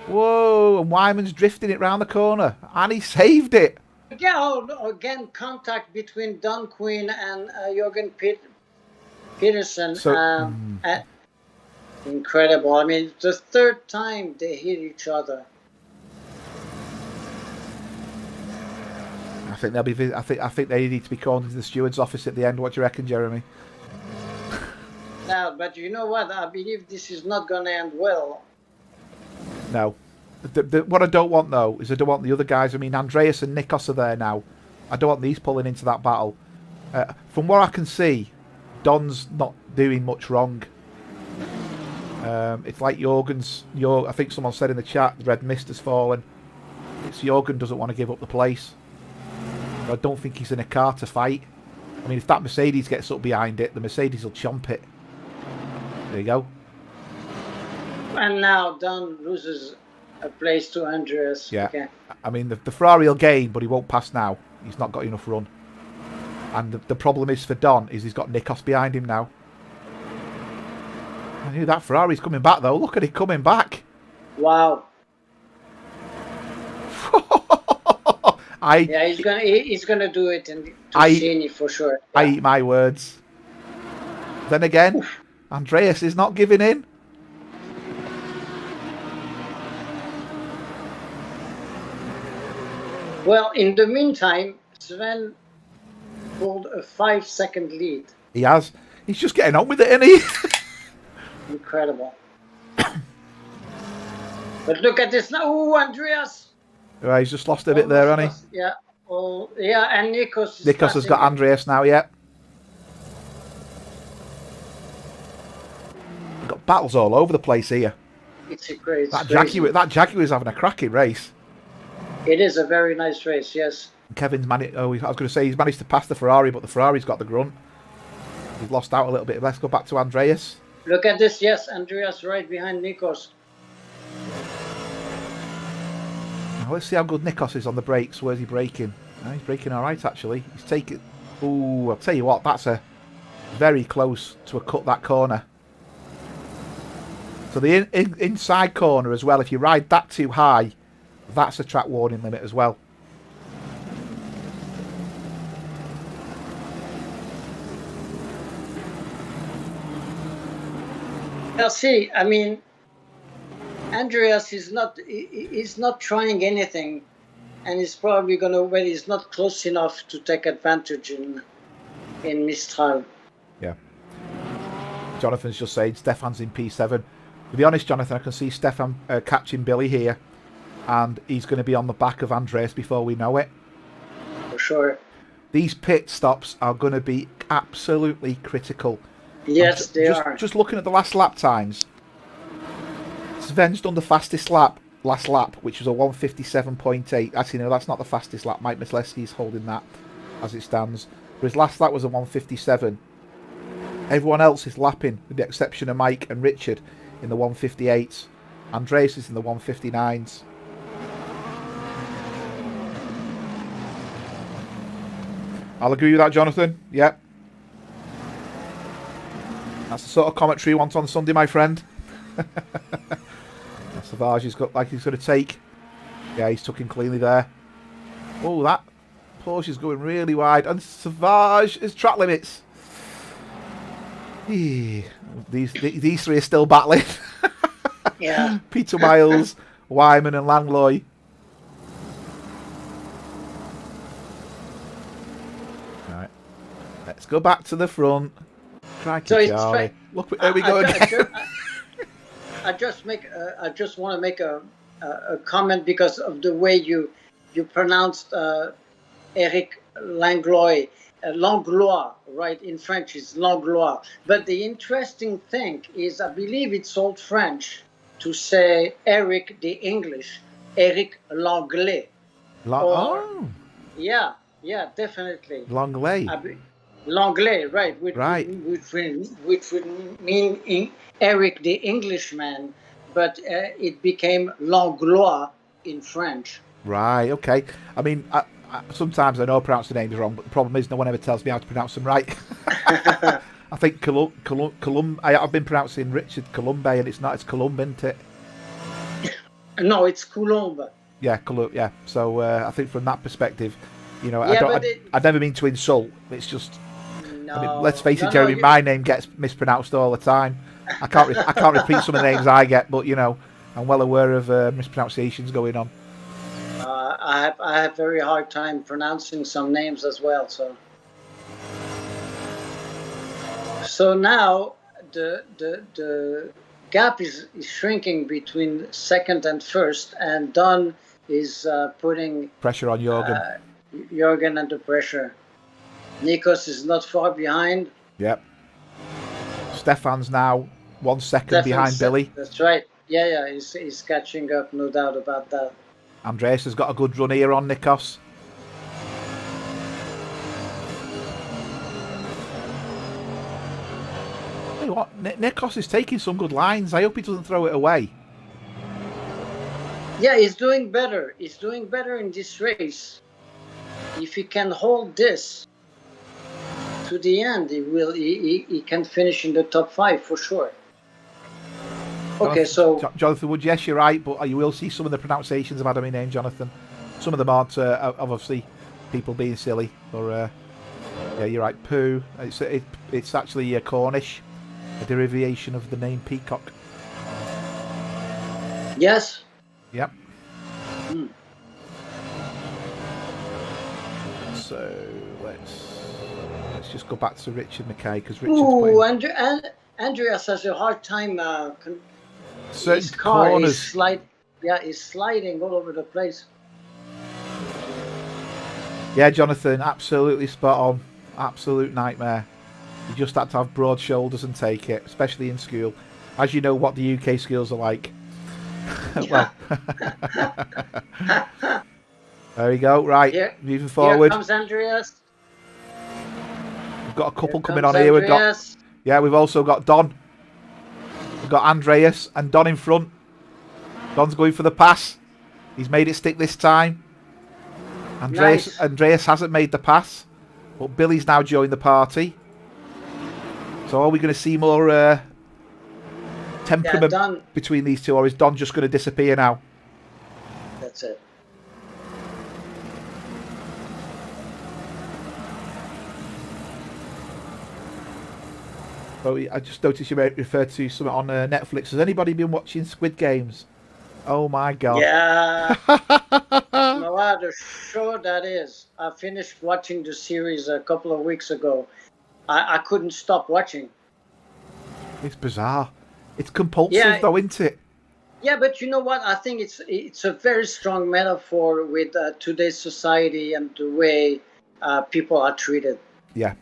Whoa, and Wyman's drifting it round the corner. And he saved it. Again, contact between Don Queen and Jorgen Peterson. So, incredible. I mean, the 3rd time they hit each other. I think they'll be. I think they need to be called into the steward's office at the end. What do you reckon, Jeremy? No, but you know what? I believe this is not going to end well. No. What I don't want, though, is I don't want the other guys. I mean, Andreas and Nikos are there now. I don't want these pulling into that battle. From what I can see, Don's not doing much wrong. It's like Jorgen's. I think someone said in the chat, the red mist has fallen. It's Jorgen doesn't want to give up the place. I don't think he's in a car to fight. I mean, if that Mercedes gets up behind it, the Mercedes will chomp it. There you go. And now Don loses a place to Andreas. Yeah. Okay. I mean, the Ferrari will gain, but he won't pass now. He's not got enough run. And the problem is for Don is he's got Nikos behind him now. I knew that Ferrari's coming back, though. Look at it coming back. Wow. Yeah, he's gonna do it in Tuscany for sure. Yeah. I eat my words. Then again, Andreas is not giving in. Well, in the meantime, Sven pulled a 5-second lead. He has. He's just getting on with it, isn't he? Incredible. But look at this now. Oh, Andreas. Right, he's just lost a bit there, hasn't he? Yeah. Oh, yeah, and Nikos. Nikos has got Andreas now, yeah. We've got battles all over the place here. It's a great. That Jaguar is having a cracking race. It is a very nice race, yes. Kevin's managed. Oh, I was going to say he's managed to pass the Ferrari, but the Ferrari's got the grunt. He's lost out a little bit. Let's go back to Andreas. Look at this, yes, Andreas right behind Nikos. Now, let's see how good Nikos is on the brakes. Where's he braking? He's braking all right, actually. He's taking. Ooh, I'll tell you what, that's a very close to a cut, that corner. So the inside corner as well, if you ride that too high, that's a track warning limit as well. Well, see, I mean, Andreas is not trying anything, and he's probably going to, well, he's not close enough to take advantage in Mistral. Yeah. Jonathan's just saying Stefan's in P7. To be honest, Jonathan, I can see Stefan catching Billy here, and he's going to be on the back of Andreas before we know it. For sure. These pit stops are going to be absolutely critical. Yes, they are. Just looking at the last lap times, Sven's done the fastest lap last lap, which was a 1:57.8. Actually, no, that's not the fastest lap. Mike Mysleski's holding that as it stands. But his last lap was a 1:57. Everyone else is lapping, with the exception of Mike and Richard, in the 1:58s. Andreas is in the 1:59s. I'll agree with that, Jonathan. Yep. That's the sort of commentary you want on Sunday, my friend. Savage has got like he's going to take. Yeah, he's took him cleanly there. Oh, that Porsche is going really wide. And Savage is track limits. These three are still battling. Yeah. Peter Miles, Wyman and Langlois. Right. Let's go back to the front. Crikey, So Charlie. Look, there we go again. I just want to make a comment because of the way you pronounced Eric Langlois. Langlois, right? In French, it's Langlois. But the interesting thing is, I believe it's Old French to say Eric the English, Eric Langlais. Yeah, definitely. Langlais. Langlais, right? Which would mean Eric the Englishman, but it became Langlois in French. Right, okay. I mean, sometimes I know I pronounce the names wrong, but the problem is no one ever tells me how to pronounce them right. I think I've been pronouncing Richard Colombe, and it's not. It's Colombe, isn't it? No, it's Coulombe. Yeah, Colombe. Yeah. So I think from that perspective, you know, Yeah, I never mean to insult. It's just. No, I mean, let's face it, Jeremy. My name gets mispronounced all the time. I can't repeat some of the names I get, but you know, I'm well aware of mispronunciations going on. I have very hard time pronouncing some names as well. So now the gap is shrinking between second and first, and Don is putting pressure on Jürgen. Jürgen under pressure. Nikos is not far behind. Yep. Stefan's now 1 second behind Billy. That's right. Yeah, he's catching up, no doubt about that. Andreas has got a good run here on Nikos. Tell you what, Nikos is taking some good lines. I hope he doesn't throw it away. Yeah, he's doing better. He's doing better in this race. If he can hold this to the end, he can finish in the top 5 for sure. Okay, so Jonathan Wood, yes, you're right, but you will see some of the pronunciations of Adam's name, Jonathan. Some of them aren't, obviously, people being silly. Or, yeah, you're right, poo. It's actually Cornish, a derivation of the name peacock. Yes. Yep. So let's just go back to Richard Mackay because Richard's Andreas has a hard time. Certain his car corners. is sliding all over the place. Yeah, Jonathan, absolutely spot on. Absolute nightmare. You just had to have broad shoulders and take it, especially in school. As you know what the UK schools are like. Well, there we go. Right, moving forward. Here comes Andreas. We've got a couple coming on here. We've also got Don. We've got Andreas and Don in front. Don's going for the pass. He's made it stick this time. Andreas hasn't made the pass, but Billy's now joined the party. So are we going to see more temperament between these two, or is Don just going to disappear now? That's it. Oh, I just noticed you referred to something on Netflix. Has anybody been watching Squid Games? Oh my god. Yeah. No, what a show that is. I finished watching the series a couple of weeks ago. I couldn't stop watching. It's bizarre. It's compulsive though, isn't it? Yeah, but you know what? I think it's a very strong metaphor with today's society and the way people are treated. Yeah.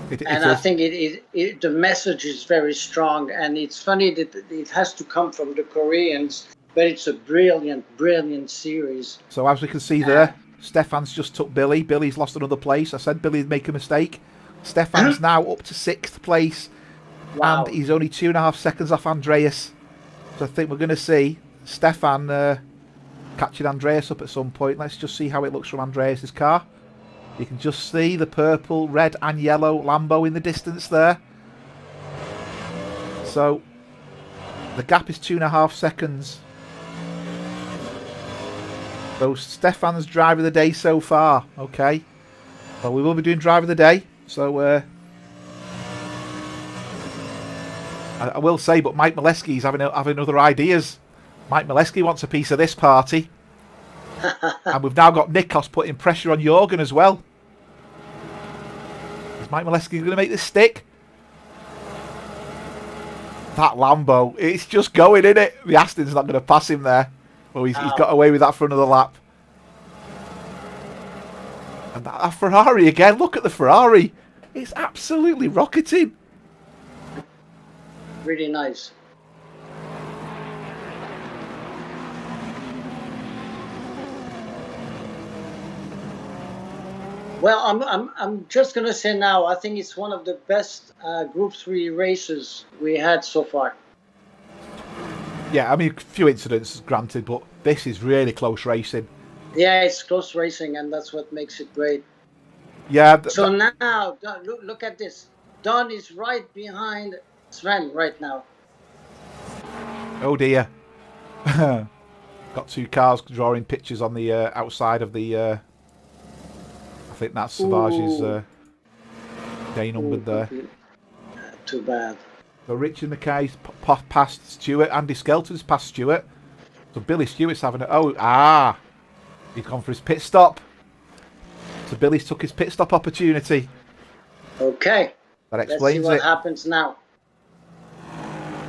I think the message is very strong, and it's funny that it has to come from the Koreans, but it's a brilliant, brilliant series. So as we can see there, Stefan's just took Billy. Billy's lost another place. I said Billy'd make a mistake. Stefan's now up to 6th place, and he's only 2.5 seconds off Andreas. So I think we're going to see Stefan catching Andreas up at some point. Let's just see how it looks from Andreas's car. You can just see the purple, red and yellow Lambo in the distance there. So the gap is 2.5 seconds. So Stefan's driver of the day so far. Okay. Well, we will be doing driver of the day. So I will say, but Mike Molesky's having other ideas. Mike Molesky wants a piece of this party. And we've now got Nikos putting pressure on Jorgen as well. Is Mike Molesky going to make this stick? That Lambo, it's just going, isn't it? The Aston's not going to pass him there. Well, he's got away with that front of the lap. And that Ferrari again, look at the Ferrari. It's absolutely rocketing. Really nice. Well, I'm just gonna say now, I think it's one of the best Group 3 races we had so far. Yeah, I mean, a few incidents, granted, but this is really close racing. Yeah, it's close racing, and that's what makes it great. Yeah. So now, look at this. Don is right behind Sven right now. Oh dear. Got two cars drawing pictures on the outside of the... I think that's Savage's day numbered there. Too bad. So Richard Mackay's past Stewart. Andy Skelton's past Stewart. So Billy Stewart's having a... He's gone for his pit stop. So Billy's took his pit stop opportunity. Okay. That explains Let's see what happens now.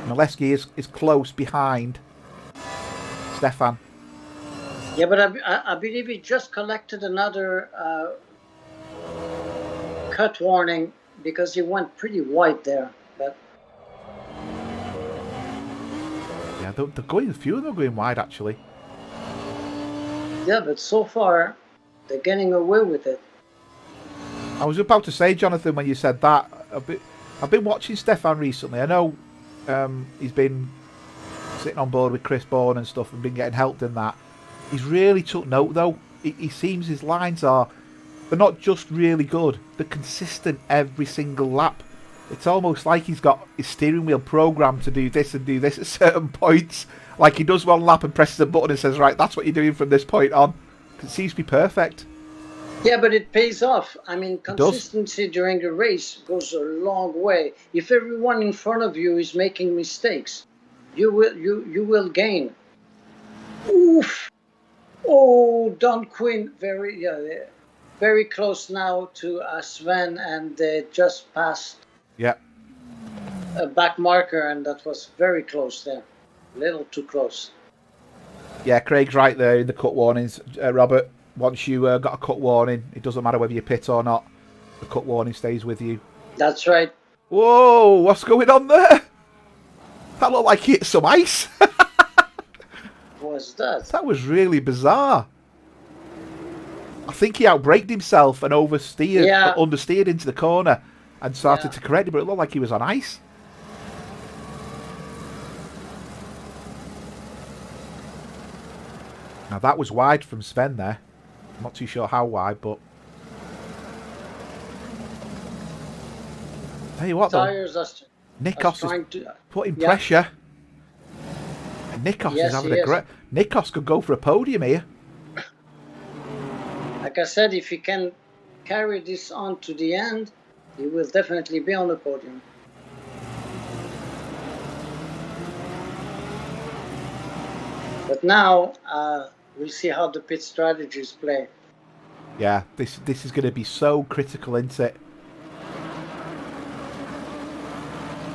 Molesky is close behind Stefan. Yeah, but I believe he just collected another cut warning because he went pretty wide there. But yeah, they're going. A few of them are going wide actually. Yeah, but so far they're getting away with it. I was about to say, Jonathan, when you said that, I've been watching Stefan recently. I know he's been sitting on board with Chris Bourne and stuff and been getting helped in that. He's really took note though. He seems his lines they're not just really good, they're consistent every single lap. It's almost like he's got his steering wheel programmed to do this and do this at certain points. Like he does one lap and presses a button and says, right, that's what you're doing from this point on. It seems to be perfect. Yeah, but it pays off. I mean, It does. consistency during the race goes a long way. If everyone in front of you is making mistakes, you will gain. Oof! Oh, Don Quinn, very close now to Sven, and they just passed Yeah. a back marker, and that was very close there. A little too close. Yeah, Craig's right there in the cut warnings, Robert. Once you got a cut warning, it doesn't matter whether you pit or not. The cut warning stays with you. That's right. Whoa, what's going on there? That looked like he hit some ice. What was that? That was really bizarre. I think he outbraked himself and understeered into the corner and started to correct it, but it looked like he was on ice. Now that was wide from Sven there. I'm not too sure how wide, but... Tell you what, though, Nikos is putting pressure. And Nikos is having a great... Nikos could go for a podium here. Like I said, if he can carry this on to the end, he will definitely be on the podium. But now, we'll see how the pit strategies play. Yeah, this is going to be so critical, isn't it?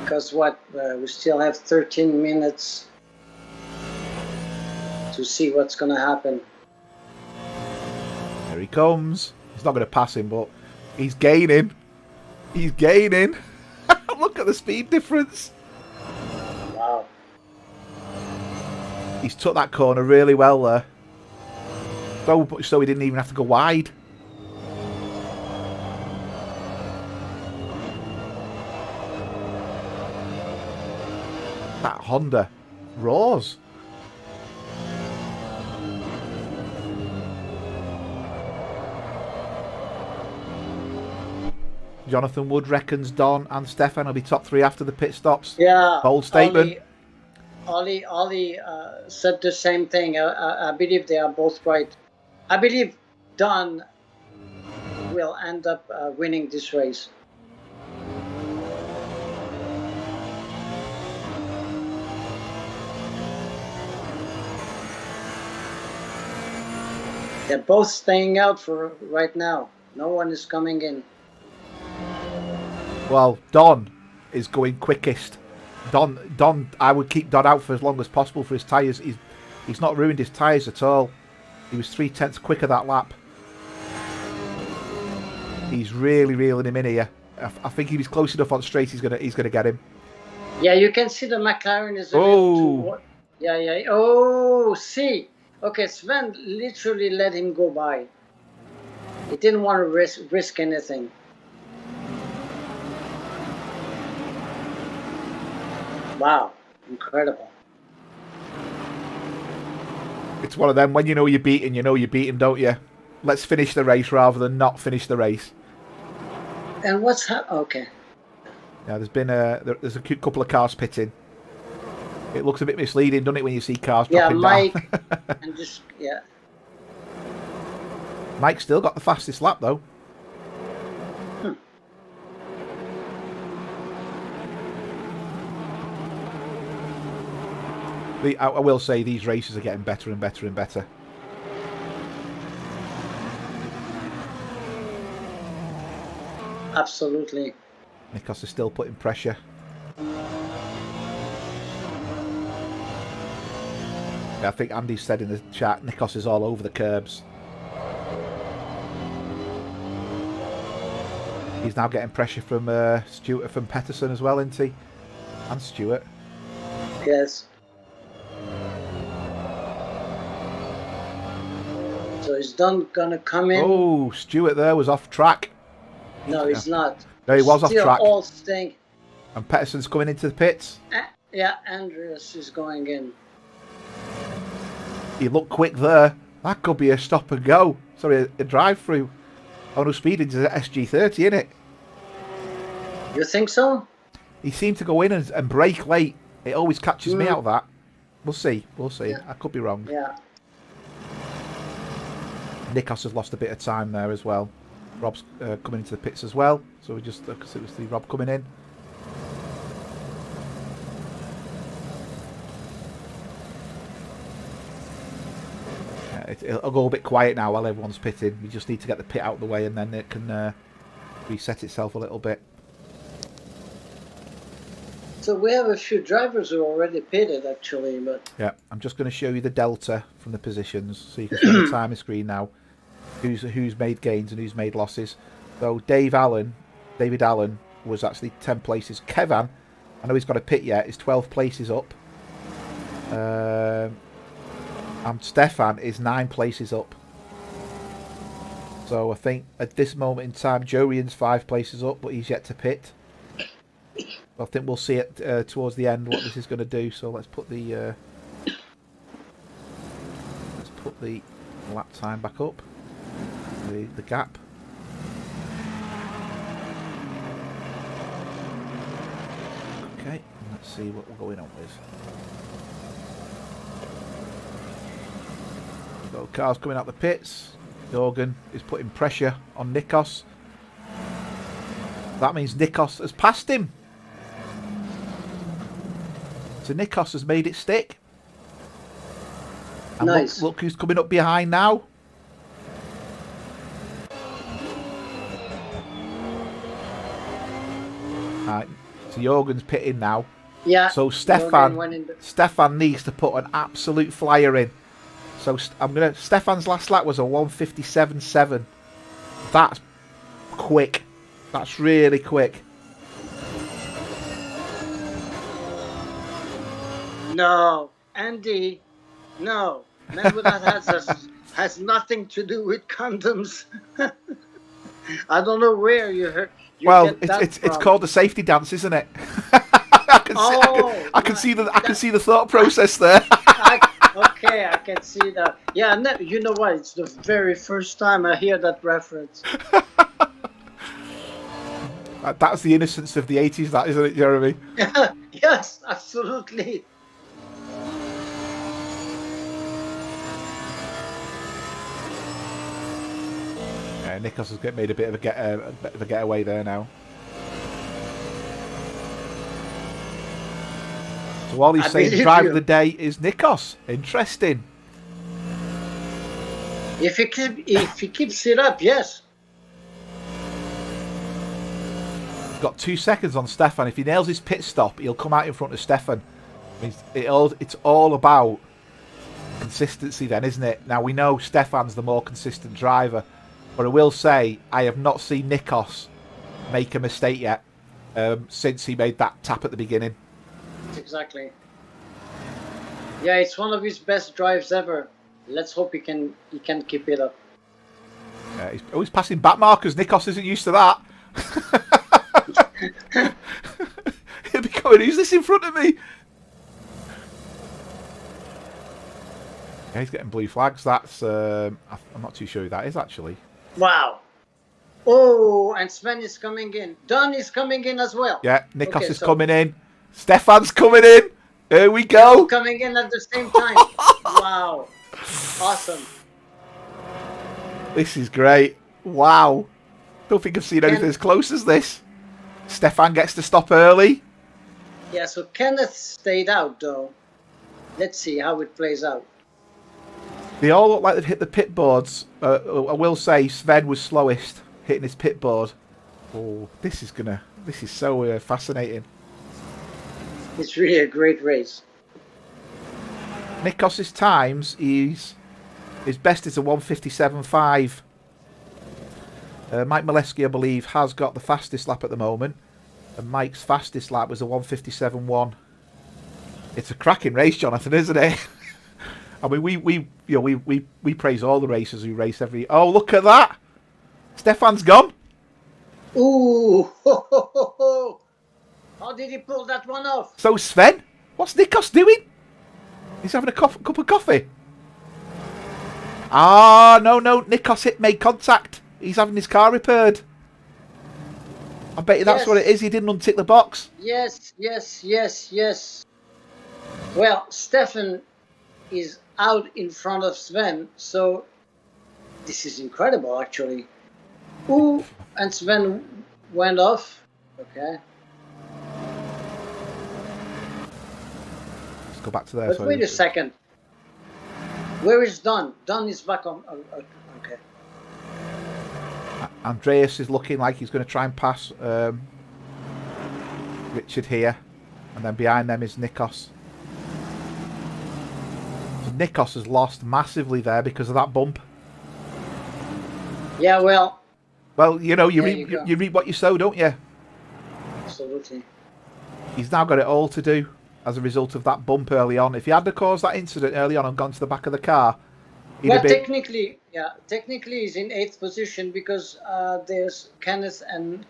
Because we still have 13 minutes to see what's going to happen. Here he comes. He's not going to pass him, but he's gaining. He's gaining. Look at the speed difference. Wow. He's took that corner really well there. So much so he didn't even have to go wide. That Honda roars. Jonathan Wood reckons Don and Stefan will be top 3 after the pit stops. Yeah. Bold statement. Ollie said the same thing. I believe they are both right. I believe Don will end up winning this race. They're both staying out for right now. No one is coming in. Well, Don is going quickest. Don, I would keep Don out for as long as possible for his tyres. He's not ruined his tyres at all. He was 3/10 quicker that lap. He's really reeling him in here. I think if he's close enough on straight, he's gonna get him. Yeah, you can see the McLaren is a little too... Yeah. Oh, see. Okay, Sven literally let him go by. He didn't want to risk anything. Wow, incredible. It's one of them, when you know you're beating, don't you? Let's finish the race rather than not finish the race. And what's happening? Okay. Yeah, there's a couple of cars pitting. It looks a bit misleading, doesn't it, when you see cars dropping Mike, down? and just, yeah. Mike still got the fastest lap, though. I will say these races are getting better and better and better. Absolutely. Nikos is still putting pressure. Yeah, I think Andy said in the chat, Nikos is all over the curbs. He's now getting pressure from Stewart, from Pettersson as well, isn't he? And Stewart. Yes. So is Don gonna come in? Oh, Stewart there was off track. No, he's not. No, he was off track. All staying. And Pettersson's coming into the pits. Yeah, Andreas is going in. He looked quick there. That could be a stop and go. Sorry, a drive through. Oh no, speed into the SG30, innit? You think so? He seemed to go in and brake late. It always catches me out of that. We'll see. We'll see. Yeah. I could be wrong. Yeah. Nikos has lost a bit of time there as well. Rob's coming into the pits as well, so we just because it was the Rob coming in. It'll go a bit quiet now while everyone's pitting. We just need to get the pit out of the way, and then it can reset itself a little bit. So we have a few drivers who are already pitted, actually, but yeah, I'm just going to show you the delta from the positions, so you can see on the timer screen now who's made gains and who's made losses. So David Allen was actually 10 places. Kevin, I know he's got a pit yet, is 12 places up. And Stefan is 9 places up. So I think at this moment in time, Jorian's 5 places up, but he's yet to pit. I think we'll see it towards the end what this is going to do. So let's put the lap time back up. The gap. Okay, let's see what we're going on with. So cars coming out the pits. Jorgen is putting pressure on Nikos. That means Nikos has passed him. So Nikos has made it stick. And nice. Look who's coming up behind now. Right, so Jorgen's pitting now. Yeah. So Stefan needs to put an absolute flyer in. So Stefan's last lap was a 1:57.7. That's quick. That's really quick. No, Andy, no. Remember that has nothing to do with condoms. I don't know where you heard. It's called the safety dance, isn't it? I can see the thought process there. Okay, I can see that. Yeah, you know what? It's the very first time I hear that reference. That's the innocence of the 80s, that, isn't it, Jeremy? Yes, absolutely. Yeah, Nikos has made a bit of a getaway there now. So all he's saying, driver of the day is Nikos. Interesting. If he keeps it up, yes. Got 2 seconds on Stefan. If he nails his pit stop, he'll come out in front of Stefan. It's all about consistency then, isn't it? Now we know Stefan's the more consistent driver, but I will say I have not seen Nikos make a mistake yet since he made that tap at the beginning. Exactly. Yeah, it's one of his best drives ever. Let's hope he can keep it up. He's always passing back markers. Nikos isn't used to that. He'll be going, who's this in front of me? Yeah, he's getting blue flags. That's I'm not too sure who that is actually. Wow. Oh, and Sven is coming in. Don is coming in as well. Yeah, Nikos is coming in. Stefan's coming in. Here we go. Coming in at the same time. Wow. Awesome. This is great. Wow. Don't think I've seen anything as close as this. Stefan gets to stop early. Yeah, so Kenneth stayed out though. Let's see how it plays out. They all look like they've hit the pit boards. I will say Sven was slowest hitting his pit board. Oh, this is so fascinating. It's really a great race. Nikos's times, his best is a 1:57.5. Mike Molesky, I believe, has got the fastest lap at the moment, and Mike's fastest lap was a 1:57.1. It's a cracking race, Jonathan, isn't it? I mean, we praise all the racers who race every. Oh, look at that! Stefan's gone. Ooh! How did he pull that one off? So Sven, what's Nikos doing? He's having a cup of coffee. Ah, no, Nikos made contact. He's having his car repaired. I bet you that's what it is. He didn't untick the box. Yes. Well, Stefan is out in front of Sven, so This is incredible, actually. Ooh, and Sven went off. Okay. Let's go back to there. But wait a second. Where is Don? Don is back on. Okay. Andreas is looking like he's going to try and pass Richard here. And then behind them is Nikos. Nikos has lost massively there because of that bump. Yeah, well. Well, you know, you reap what you sow, don't you? Absolutely. He's now got it all to do as a result of that bump early on. If he had caused that incident early on and gone to the back of the car, well, technically he's in 8th position because there's Kenneth and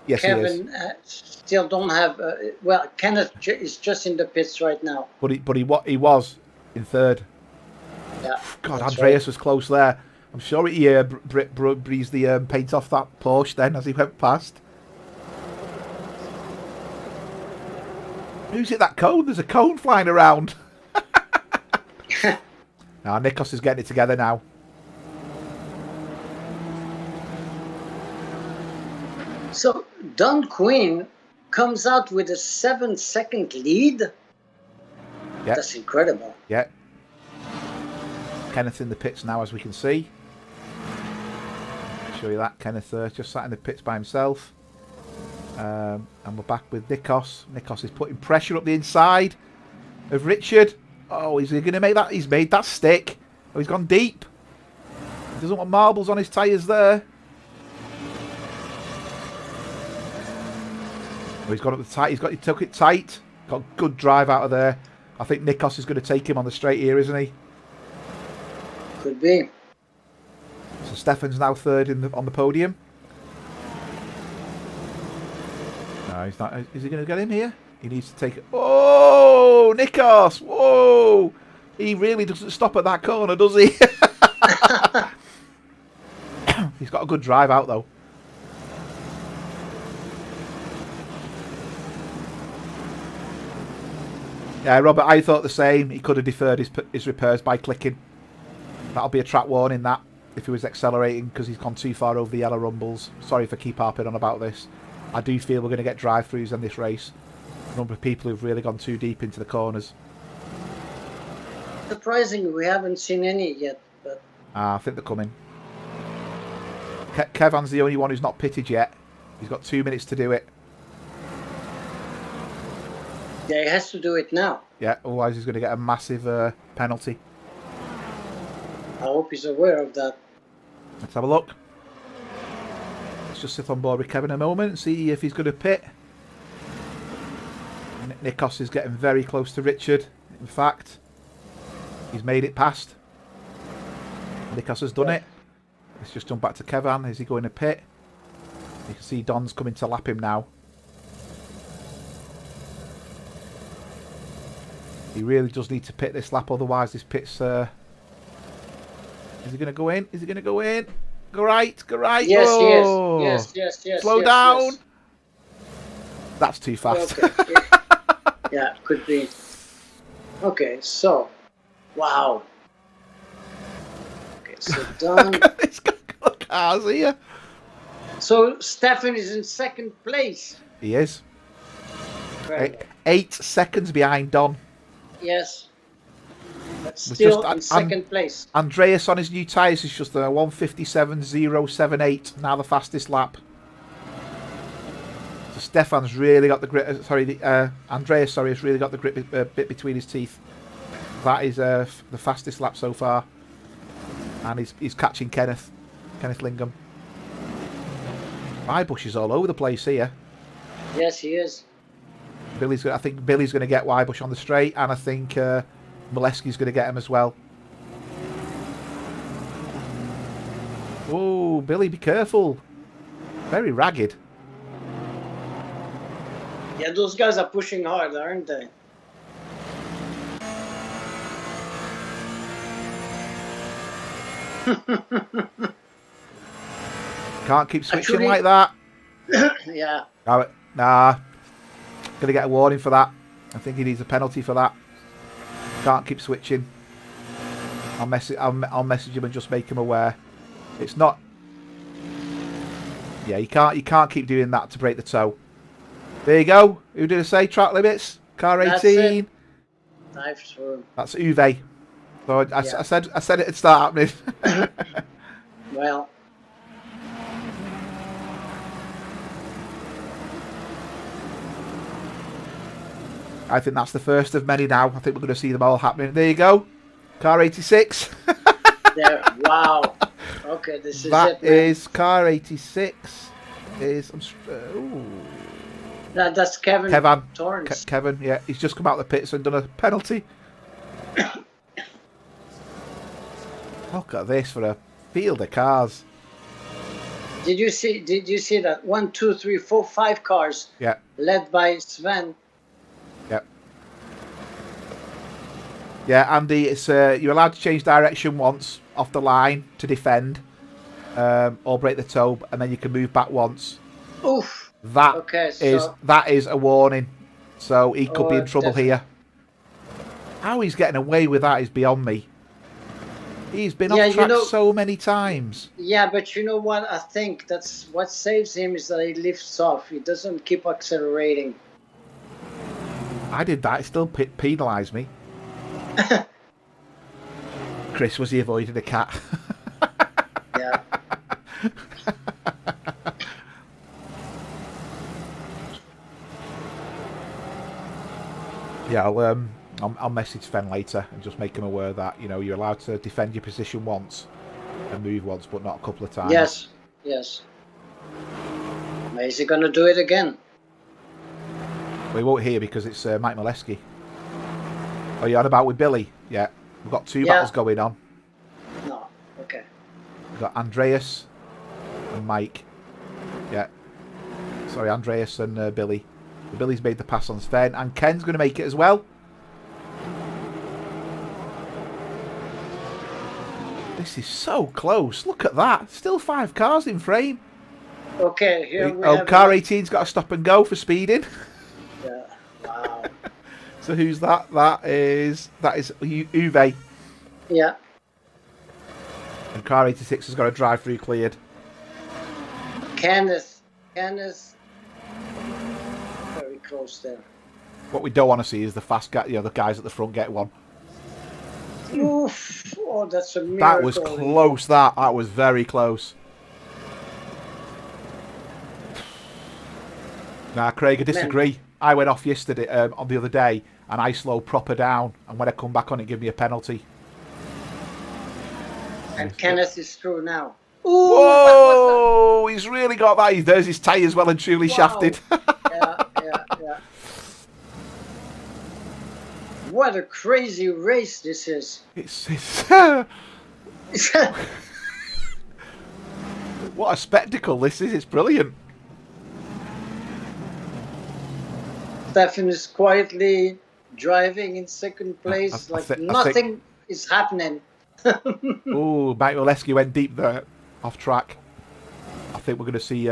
Kevin still don't have. Well, Kenneth is just in the pits right now. But he was in 3rd. Yeah. God, Andreas was close there. I'm sure he breezed the paint off that Porsche then as he went past. Who's hit that cone? There's a cone flying around. Now Nikos is getting it together now. So Don Quinn comes out with a 7-second lead. Yep. That's incredible. Yeah. Kenneth in the pits now, as we can see. I'll show you that. Kenneth just sat in the pits by himself. And we're back with Nikos. Nikos is putting pressure up the inside of Richard. Oh, is he going to make that? He's made that stick. Oh, he's gone deep. He doesn't want marbles on his tyres there. Oh, he's got up the tight. He took it tight. Got a good drive out of there. I think Nikos is going to take him on the straight here, isn't he? Could be. So Stefan's now 3rd on the podium. No, he's not. Is he going to get him here? He needs to take it. Oh, Nikos! Whoa! He really doesn't stop at that corner, does he? He's got a good drive out, though. Yeah, Robert, I thought the same. He could have deferred his repairs by clicking. That'll be a track warning, that, if he was accelerating, because he's gone too far over the yellow rumbles. Sorry for keep harping on about this. I do feel we're going to get drive-throughs in this race. A number of people who've really gone too deep into the corners. Surprisingly, we haven't seen any yet. But I think they're coming. Kevin's the only one who's not pitted yet. He's got 2 minutes to do it. Yeah, he has to do it now. Yeah, otherwise he's going to get a massive penalty. I hope he's aware of that. Let's have a look. Let's just sit on board with Kevin a moment and see if he's going to pit. Nikos is getting very close to Richard. In fact, he's made it past. Nikos has done it. Let's just jump back to Kevin. Is he going to pit? You can see Don's coming to lap him now. He really does need to pit this lap, otherwise this pit's... Is he going to go in? Is he going to go in? Go right, go right. Yes, oh. yes, yes, yes. Slow yes, down. Yes. That's too fast. Okay. Yeah, could be. Okay, so, wow. Okay, so done. It's got cars here. So Stefan is in 2nd place. He is. Incredible. 8 seconds behind Don. Yes. But still in 2nd place. Andreas on his new tyres is just a 1:57.078. Now the fastest lap. So Stefan's really got the grip. Andreas, has really got the grip bit between his teeth. That is the fastest lap so far, and he's catching Kenneth Lingham. Wybush is all over the place here. Yes, he is. I think Billy's going to get Wybush on the straight, and I think Molesky's going to get him as well. Whoa, Billy, be careful. Very ragged. Yeah, those guys are pushing hard, aren't they? Can't keep switching like that. Yeah. Nah. Gonna get a warning for that. I think he needs a penalty for that. Can't keep switching. I'll message him and just make him aware. It's not. Yeah, you can't keep doing that to break the toe. There you go. Who did I say? Track limits. Car 18. That's it. Dive through. That's Uwe. So I said it'd start happening. Well. I think that's the first of many now. I think we're going to see them all happening. There you go. Car 86. There. Wow. Okay, this is that it. That is car 86. That's Kevin Torrance. Kevin, yeah. He's just come out of the pits and done a penalty. Look at this for a field of cars. Did you see that? 1, 2, 3, 4, 5 cars. Yeah. Led by Sven. Yep. Yeah, Andy, it's you're allowed to change direction once off the line to defend, or break the toe, and then you can move back once. Oof. That is a warning. So he could be in trouble here. How he's getting away with that is beyond me. He's been off track so many times. Yeah, but you know what? I think that's what saves him is that he lifts off. He doesn't keep accelerating. I did that. It still penalised me. Chris, was he avoiding a cat? Yeah. Yeah, I'll message Sven later and just make him aware that, you know, you're allowed to defend your position once and move once, but not a couple of times. Yes, yes. Is he going to do it again? Well, he won't hear because it's Mike Molesky. Oh, you're on about with Billy? Yeah. We've got two battles going on. No, okay. We've got Andreas and Mike. Yeah. Sorry, Andreas and Billy. Billy's made the pass on Sven, and Ken's going to make it as well. This is so close. Look at that. Still 5 cars in frame. Okay, here we have... car 18's got to stop and go for speeding. Yeah, wow. So who's that? That is Uwe. Yeah. And car 86 has got a drive-through cleared. Kenneth. Very close there. What we don't want to see is the fast guy, the guys at the front get one. Oof! Oh, that's a miracle. That was close. That was very close. Nah, Craig, I disagree. I went off yesterday, on the other day, and I slowed proper down. And when I come back on, it gave me a penalty. And Kenneth is through now. Ooh, whoa! He's really got that. There's his tyres well and truly shafted. Yeah. What a crazy race this is. It's what a spectacle this is. It's brilliant. Stefan is quietly driving in second place, nothing is happening. Ooh, Mike Molesky went deep there, off track. I think we're going to see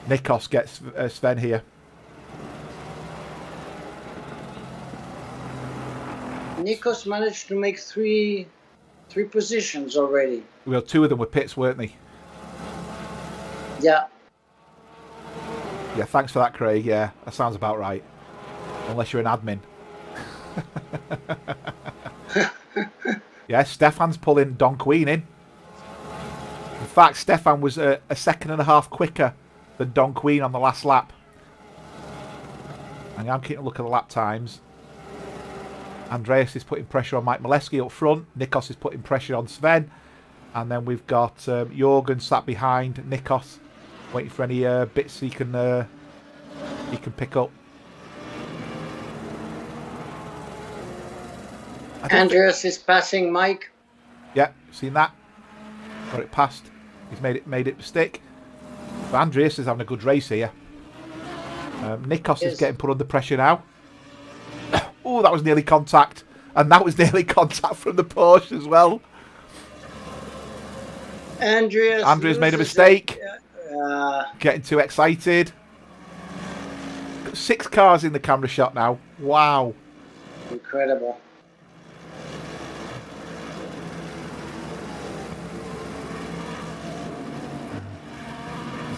Nikos get Sven here. Nikos managed to make three positions already. Well, 2 of them were pits, weren't they? Yeah. Yeah, thanks for that, Craig. Yeah, that sounds about right. Unless you're an admin. Yeah, Stefan's pulling Don Queen in. In fact, Stefan was a second and a half quicker than Don Queen on the last lap. And I'm keeping a look at the lap times. Andreas is putting pressure on Mike Molesky up front. Nikos is putting pressure on Sven. And then we've got Jorgen sat behind Nikos, waiting for any bits he can pick up. Andreas is passing Mike. Yeah, seen that. Got it past. He's made it stick. But Andreas is having a good race here. Nikos is getting put under pressure now. Oh, that was nearly contact. And that was nearly contact from the Porsche as well. Andreas made a mistake. Getting too excited. Got 6 cars in the camera shot now. Wow. Incredible.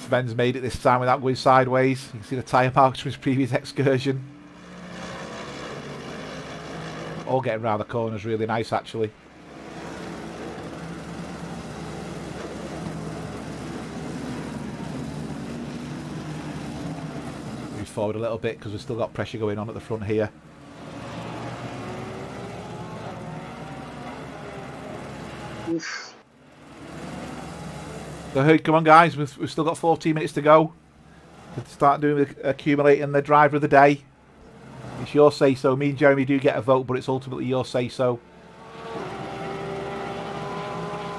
Sven's made it this time without going sideways. You can see the tyre marks from his previous excursion. All getting round the corners really nice, actually. Move forward a little bit because we've still got pressure going on at the front here. Oof. So hey, come on guys, we've still got 14 minutes to go to start doing accumulating the driver of the day. It's your say so. Me and Jeremy do get a vote, but it's ultimately your say so.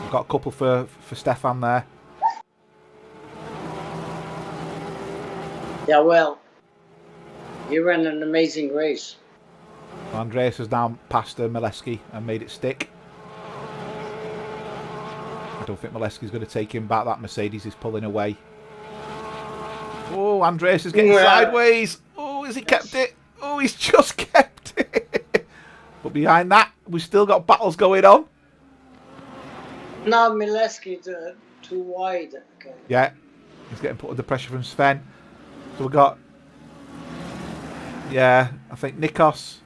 We've got a couple for Stefan there. Yeah, well, he ran an amazing race. Andreas has now passed Mileski and made it stick. I don't think Mileski's going to take him back. That Mercedes is pulling away. Oh, Andreas is getting sideways. Oh, has he kept it? Oh, he's just kept it. But behind that, we've still got battles going on. Now Mileski too wide. Okay. Yeah, he's getting put under pressure from Sven. So we've got, yeah, I think Nikos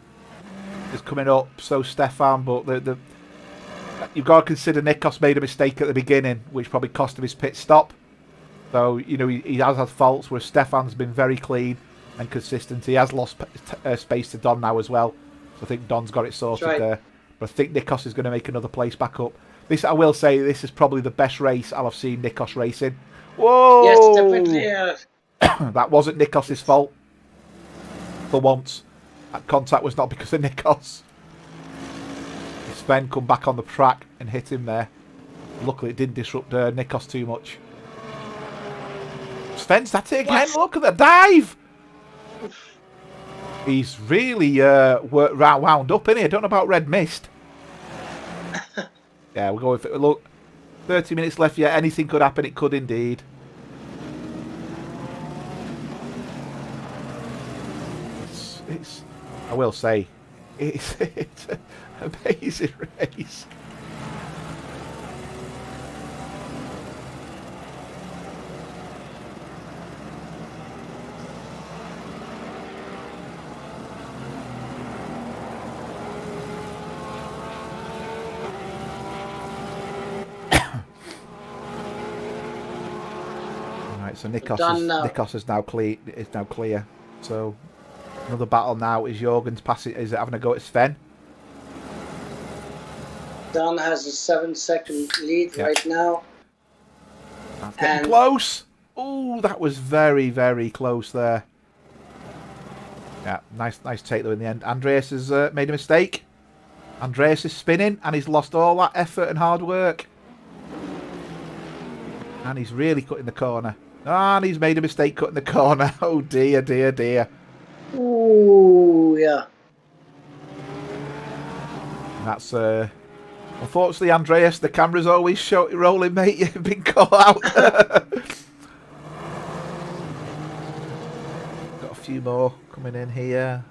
is coming up, so Stefan, but you've got to consider Nikos made a mistake at the beginning, which probably cost him his pit stop. So, you know, he has had faults, whereas Stefan's been very clean and consistent. He has lost space to Don now as well. So I think Don's got it sorted there. But I think Nikos is going to make another place back up. This, I will say, this is probably the best race I'll have seen Nikos racing. Whoa! Yes, definitely. Yeah. That wasn't Nikos' fault. For once. That contact was not because of Nikos. Sven come back on the track and hit him there. Luckily it didn't disrupt Nikos too much. Sven's at it again. Look at the dive. He's really wound up, isn't he? I don't know about Red Mist. Yeah, we're going for it. Look, 30 minutes left yet. Anything could happen. It could indeed. It's I will say, it's an amazing race. Right, so Nikos is now clear. So another battle now is Jorgen's passing. Is it having a go at Sven? Don has a 7-second lead right now. That's getting close. Oh, that was very, very close there. Yeah, nice take though in the end. Andreas has made a mistake. Andreas is spinning and he's lost all that effort and hard work. And he's really cutting the corner. And he's made a mistake cutting the corner. Oh dear, dear, dear. Ooh, yeah. And that's unfortunately, Andreas, the camera's always rolling, mate. You've been caught out. Got a few more coming in here.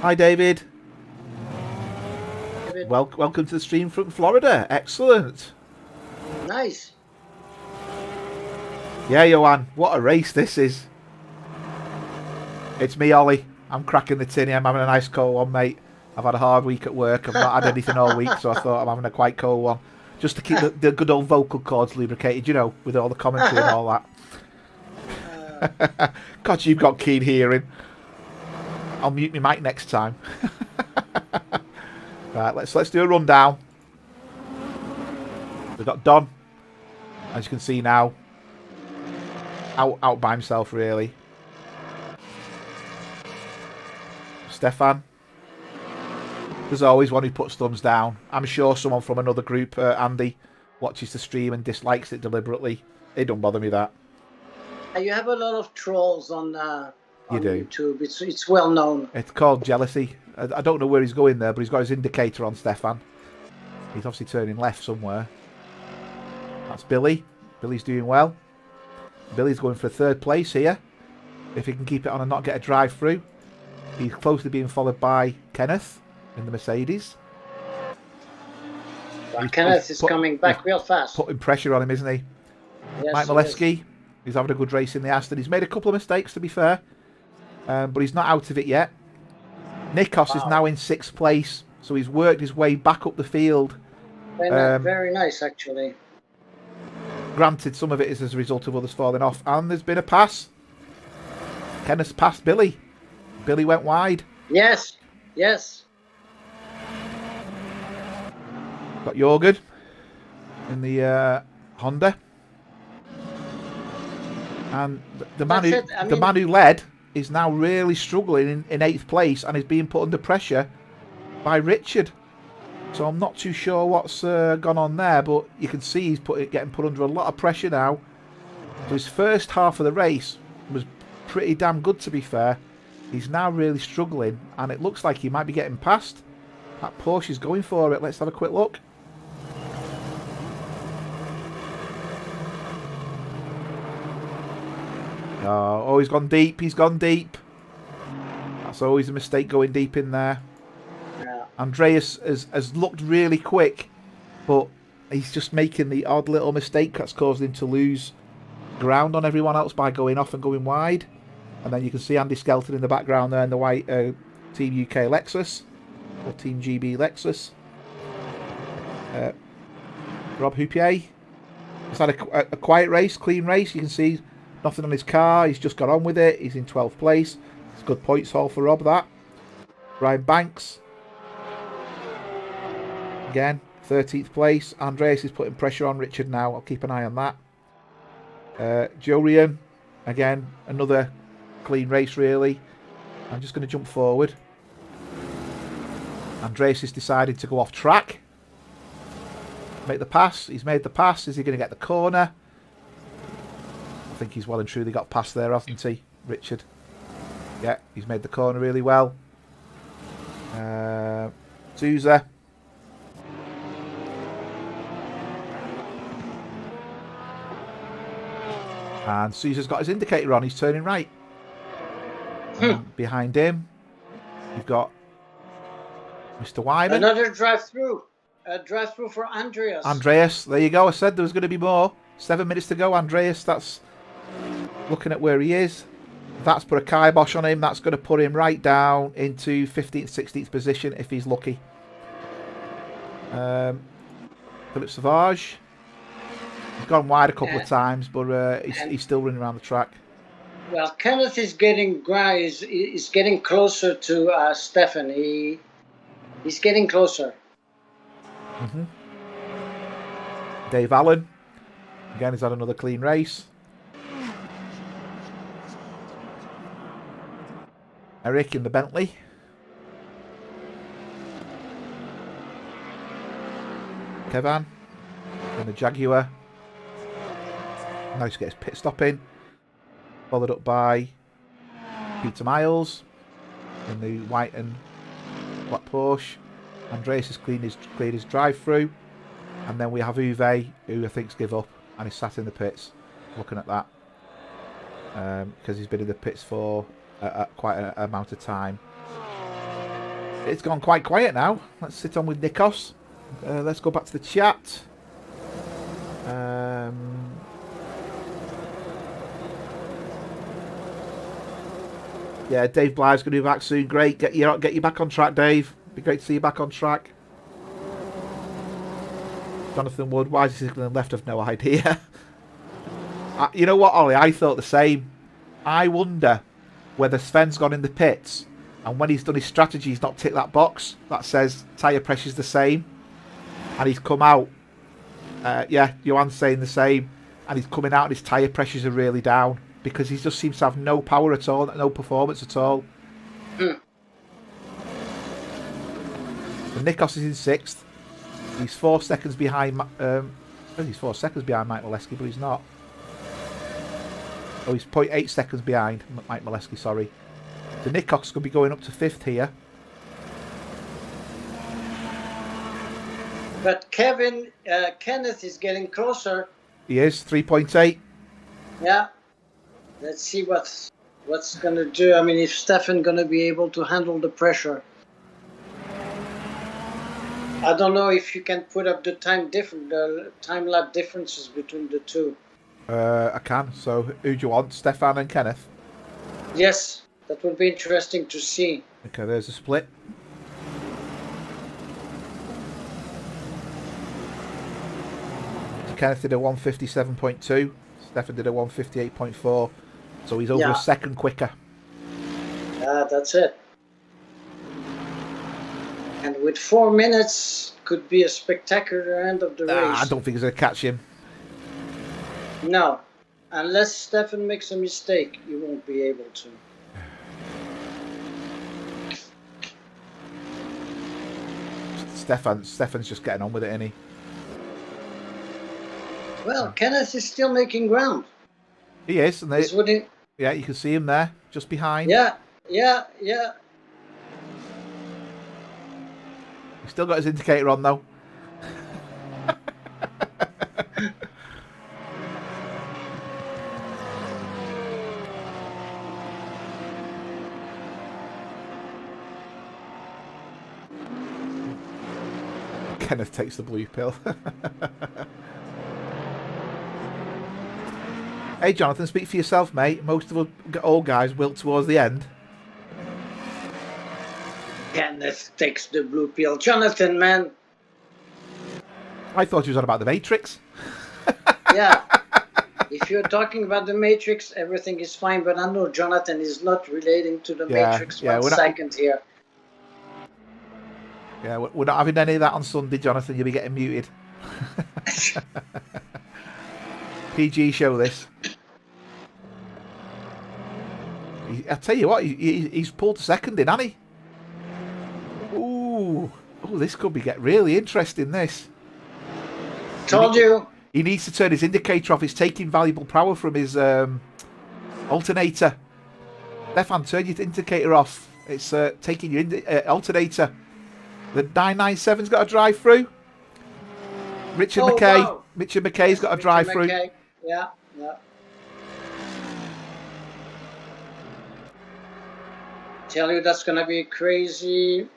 Hi, David. Welcome to the stream from Florida. Excellent. Nice. Yeah, Johan. What a race this is. It's me, Ollie. I'm cracking the tin here. I'm having a nice cold one, mate. I've had a hard week at work. I've not had anything all week, so I thought I'm having a quite cold one. Just to keep the good old vocal cords lubricated, you know, with all the commentary and all that. God, you've got keen hearing. I'll mute my mic next time. Right, let's do a rundown. We've got Don, as you can see now, out by himself, really. Stefan. There's always one who puts thumbs down. I'm sure someone from another group, Andy, watches the stream and dislikes it deliberately. It don't bother me that. You have a lot of trolls on YouTube. It's well known. It's called jealousy. I don't know where he's going there, but he's got his indicator on Stefan. He's obviously turning left somewhere. That's Billy. Billy's doing well. Billy's going for third place here. If he can keep it on and not get a drive through. He's closely being followed by Kenneth in the Mercedes. Kenneth is coming back real fast. Putting pressure on him, isn't he? Mike Yes, he is. Molesky, he's having a good race in the Aston. He's made a couple of mistakes, to be fair, but he's not out of it yet. Nikos is Wow. now in 6th place, so he's worked his way back up the field. Very nice, actually. Granted, some of it is as a result of others falling off, and there's been a pass. Kenneth's passed Billy. Billy went wide. Yes, yes. Got Jorgen in the Honda. And the man who led is now really struggling in 8th place and is being put under pressure by Richard. So I'm not too sure what's gone on there, but you can see he's getting put under a lot of pressure now. So his first half of the race was pretty damn good, to be fair. He's now really struggling, and it looks like he might be getting past. That Porsche is going for it. Let's have a quick look. Oh, he's gone deep. He's gone deep. That's always a mistake, going deep in there. Yeah. Andreas has looked really quick, but he's just making the odd little mistake that's caused him to lose ground on everyone else by going off and going wide. And then you can see Andy Skelton in the background there in the white Team UK Lexus, or Team GB Lexus. Rob Houpier. He's had a quiet race, clean race. You can see nothing on his car. He's just got on with it. He's in 12th place. It's a good points haul for Rob, that. Ryan Banks. Again, 13th place. Andreas is putting pressure on Richard now. I'll keep an eye on that. Jorian. Again, another clean race, really. I'm just going to jump forward. Andreas has decided to go off track. Make the pass. He's made the pass. Is he going to get the corner? I think he's well and truly got past there, hasn't he, Richard? Yeah, he's made the corner really well. Souza. And Souza's got his indicator on. He's turning right. Behind him, you've got Mr. Wyman. Another drive-through. A drive-through for Andreas. Andreas, there you go. I said there was going to be more. 7 minutes to go. Andreas, that's looking at where he is. That's put a kibosh on him. That's going to put him right down into 15th, 16th position if he's lucky. Philip Savage. He's gone wide a couple of times, but he's still running around the track. Well, Kenneth is getting closer to Stefan. He's getting closer. Dave Allen. Again, he's had another clean race. Eric in the Bentley. Kevin in the Jaguar. Nice to get his pit stop in. Followed up by Peter Miles in the white and black Porsche. Andreas has cleared his drive-through. And then we have Uwe, who I think's give up, and he's sat in the pits looking at that. Because he's been in the pits for quite an amount of time. It's gone quite quiet now. Let's sit on with Nikos. Let's go back to the chat. Yeah, Dave Blythe's going to be back soon. Great. Get you back on track, Dave. Be great to see you back on track. Jonathan Wood, why is he signaling left? I've no idea. You know what, Ollie? I thought the same. I wonder whether Sven's gone in the pits and when he's done his strategy, he's not ticked that box that says tyre pressure's the same. And he's come out. Yeah, Johan's saying the same. And he's coming out and his tyre pressures are really down because he just seems to have no power at all, no performance at all. So Nikos is in 6th. He's 4 seconds behind. He's 4 seconds behind Mike Molesky, but he's not. Oh, he's 0.8 seconds behind Mike Molesky. Sorry. So Nikos could be going up to 5th here. But Kenneth is getting closer. He is 3.8. Yeah. Let's see what's going to do. I mean, if Stefan going to be able to handle the pressure. I don't know if you can put up the time lap differences between the two. I can. So who do you want? Stefan and Kenneth? Yes, that would be interesting to see. Okay, there's a split. So Kenneth did a 157.2. Stefan did a 158.4. So he's over a second quicker. That's it. And with 4 minutes, could be a spectacular end of the race. I don't think he's going to catch him. No. Unless Stefan makes a mistake, he won't be able to. Stefan's just getting on with it, isn't he? Well, Kenneth is still making ground. He is. And yeah, you can see him there, just behind. Yeah. He's still got his indicator on, though. Kenneth takes the blue pill. Hey, Jonathan, speak for yourself, mate. Most of us old guys wilt towards the end. Kenneth takes the blue pill. Jonathan, man. I thought he was on about the Matrix. Yeah. If you're talking about the Matrix, everything is fine. But I know Jonathan is not relating to the Matrix. One second here. Yeah, we're not having any of that on Sunday, Jonathan. You'll be getting muted. PG show this. I tell you what, he's pulled a second in, hasn't he? Ooh, this could get really interesting. This. Told you. He needs to turn his indicator off. It's taking valuable power from his alternator. Stefan, turn your indicator off. It's taking your alternator. The 997's got a drive through. Richard McKay's got a drive through. Yeah. Tell you that's gonna be crazy.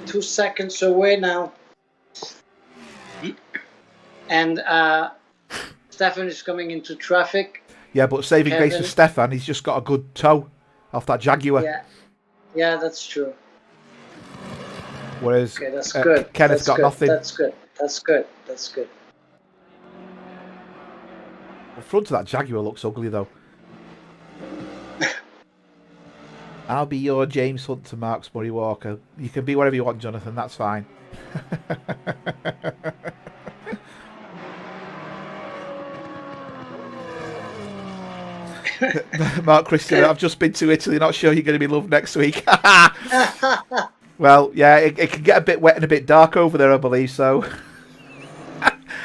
2 seconds away now. And Stefan is coming into traffic. Yeah, but saving grace for Stefan, he's just got a good toe off that Jaguar. Yeah, that's true. Whereas that's good. Kenneth's got nothing. That's good. The front of that Jaguar looks ugly, though. I'll be your James Hunt to Mark Murray Walker. You can be whatever you want, Jonathan. That's fine. Mark Christian, I've just been to Italy. Not sure you're going to be loved next week. Well, yeah, it can get a bit wet and a bit dark over there, I believe. So,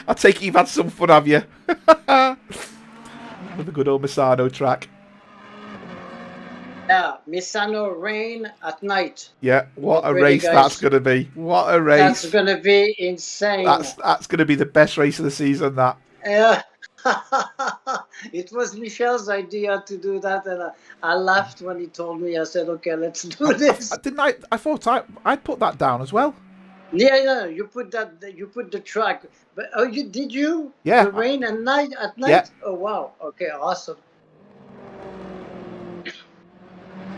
I take it you've had some fun, have you? With the good old Misano track. Yeah, Misano rain at night. Yeah, what a race that's going to be. What a race. That's going to be insane. That's going to be the best race of the season, that. Yeah. It was Michel's idea to do that, and I laughed when he told me. I said, "Okay, let's do this." I thought I'd put that down as well. Yeah, you put that. You put the track, but did you? Yeah. The rain at night. Yeah. Oh wow. Okay, awesome.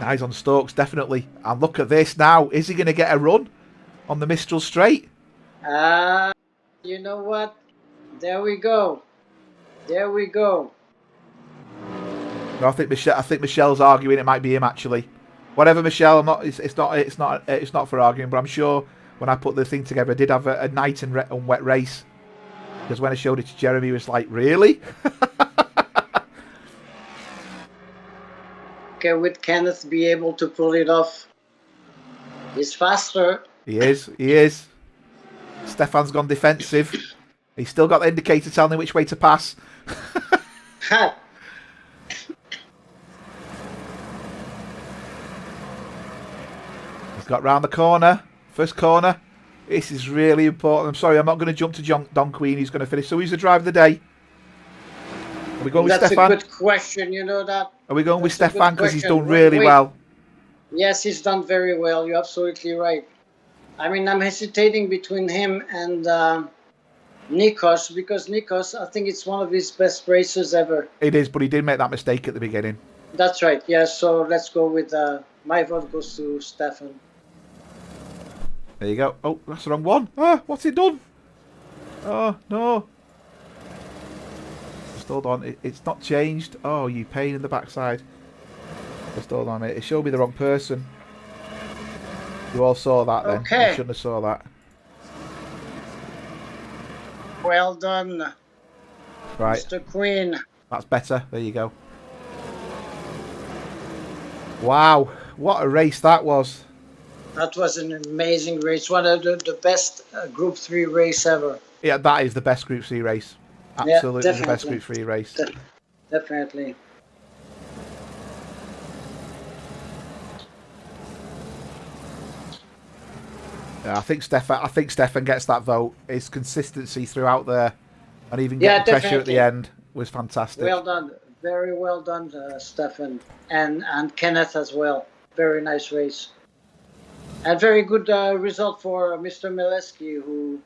Eyes on Stokes, definitely. And look at this now. Is he going to get a run on the Mistral Straight? You know what? There we go. No, I think Michel's arguing it might be him, actually. Whatever, Michel. It's not for arguing, but I'm sure when I put the thing together, I did have a night and wet race. Because when I showed it to Jeremy, he was like, "Really?" Okay, would Kenneth be able to pull it off? He's faster. He is. Stefan's gone defensive. He's still got the indicator telling him which way to pass. He's got round the corner. First corner. This is really important. I'm sorry, I'm not going to jump to Don Queen. He's going to finish. So who's the driver of the day? Are we going with Stefan? That's a good question, you know that. Are we going with Stefan because he's done really well? Yes, he's done very well. You're absolutely right. I mean, I'm hesitating between him and Nikos, because Nikos, I think it's one of his best races ever. It is, but he did make that mistake at the beginning. That's right. Yeah. So let's go with my vote goes to Stefan. There you go. Oh, that's the wrong one. Ah, what's it done? Oh, no. Just hold on. It's not changed. Oh, you pain in the backside. Just hold on, mate. It showed me the wrong person. You all saw that then. Okay. You shouldn't have saw that. Well done, Right. Mr. Queen. That's better. There you go. Wow. What a race that was. That was an amazing race. One of the best Group 3 race ever. Yeah, that is the best Group C race. Absolutely the best Group 3 race. Definitely. Yeah, I think Stefan gets that vote. His consistency throughout there, and even getting pressure at the end was fantastic. Well done, very well done, Stefan, and Kenneth as well. Very nice race, and very good result for Mr. Mileski, who.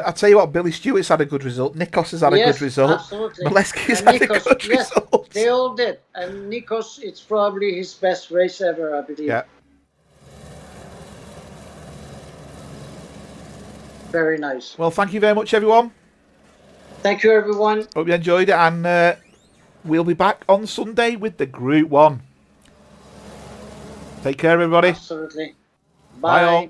I tell you what, Billy Stewart's had a good result. Nikos has had a good result. Absolutely. Mileski's had a good result. They all did, and Nikos, it's probably his best race ever, I believe. Yeah. Very nice. Well, thank you very much, everyone. Thank you, everyone. Hope you enjoyed it, and we'll be back on Sunday with the Group 1. Take care, everybody. Absolutely. Bye all.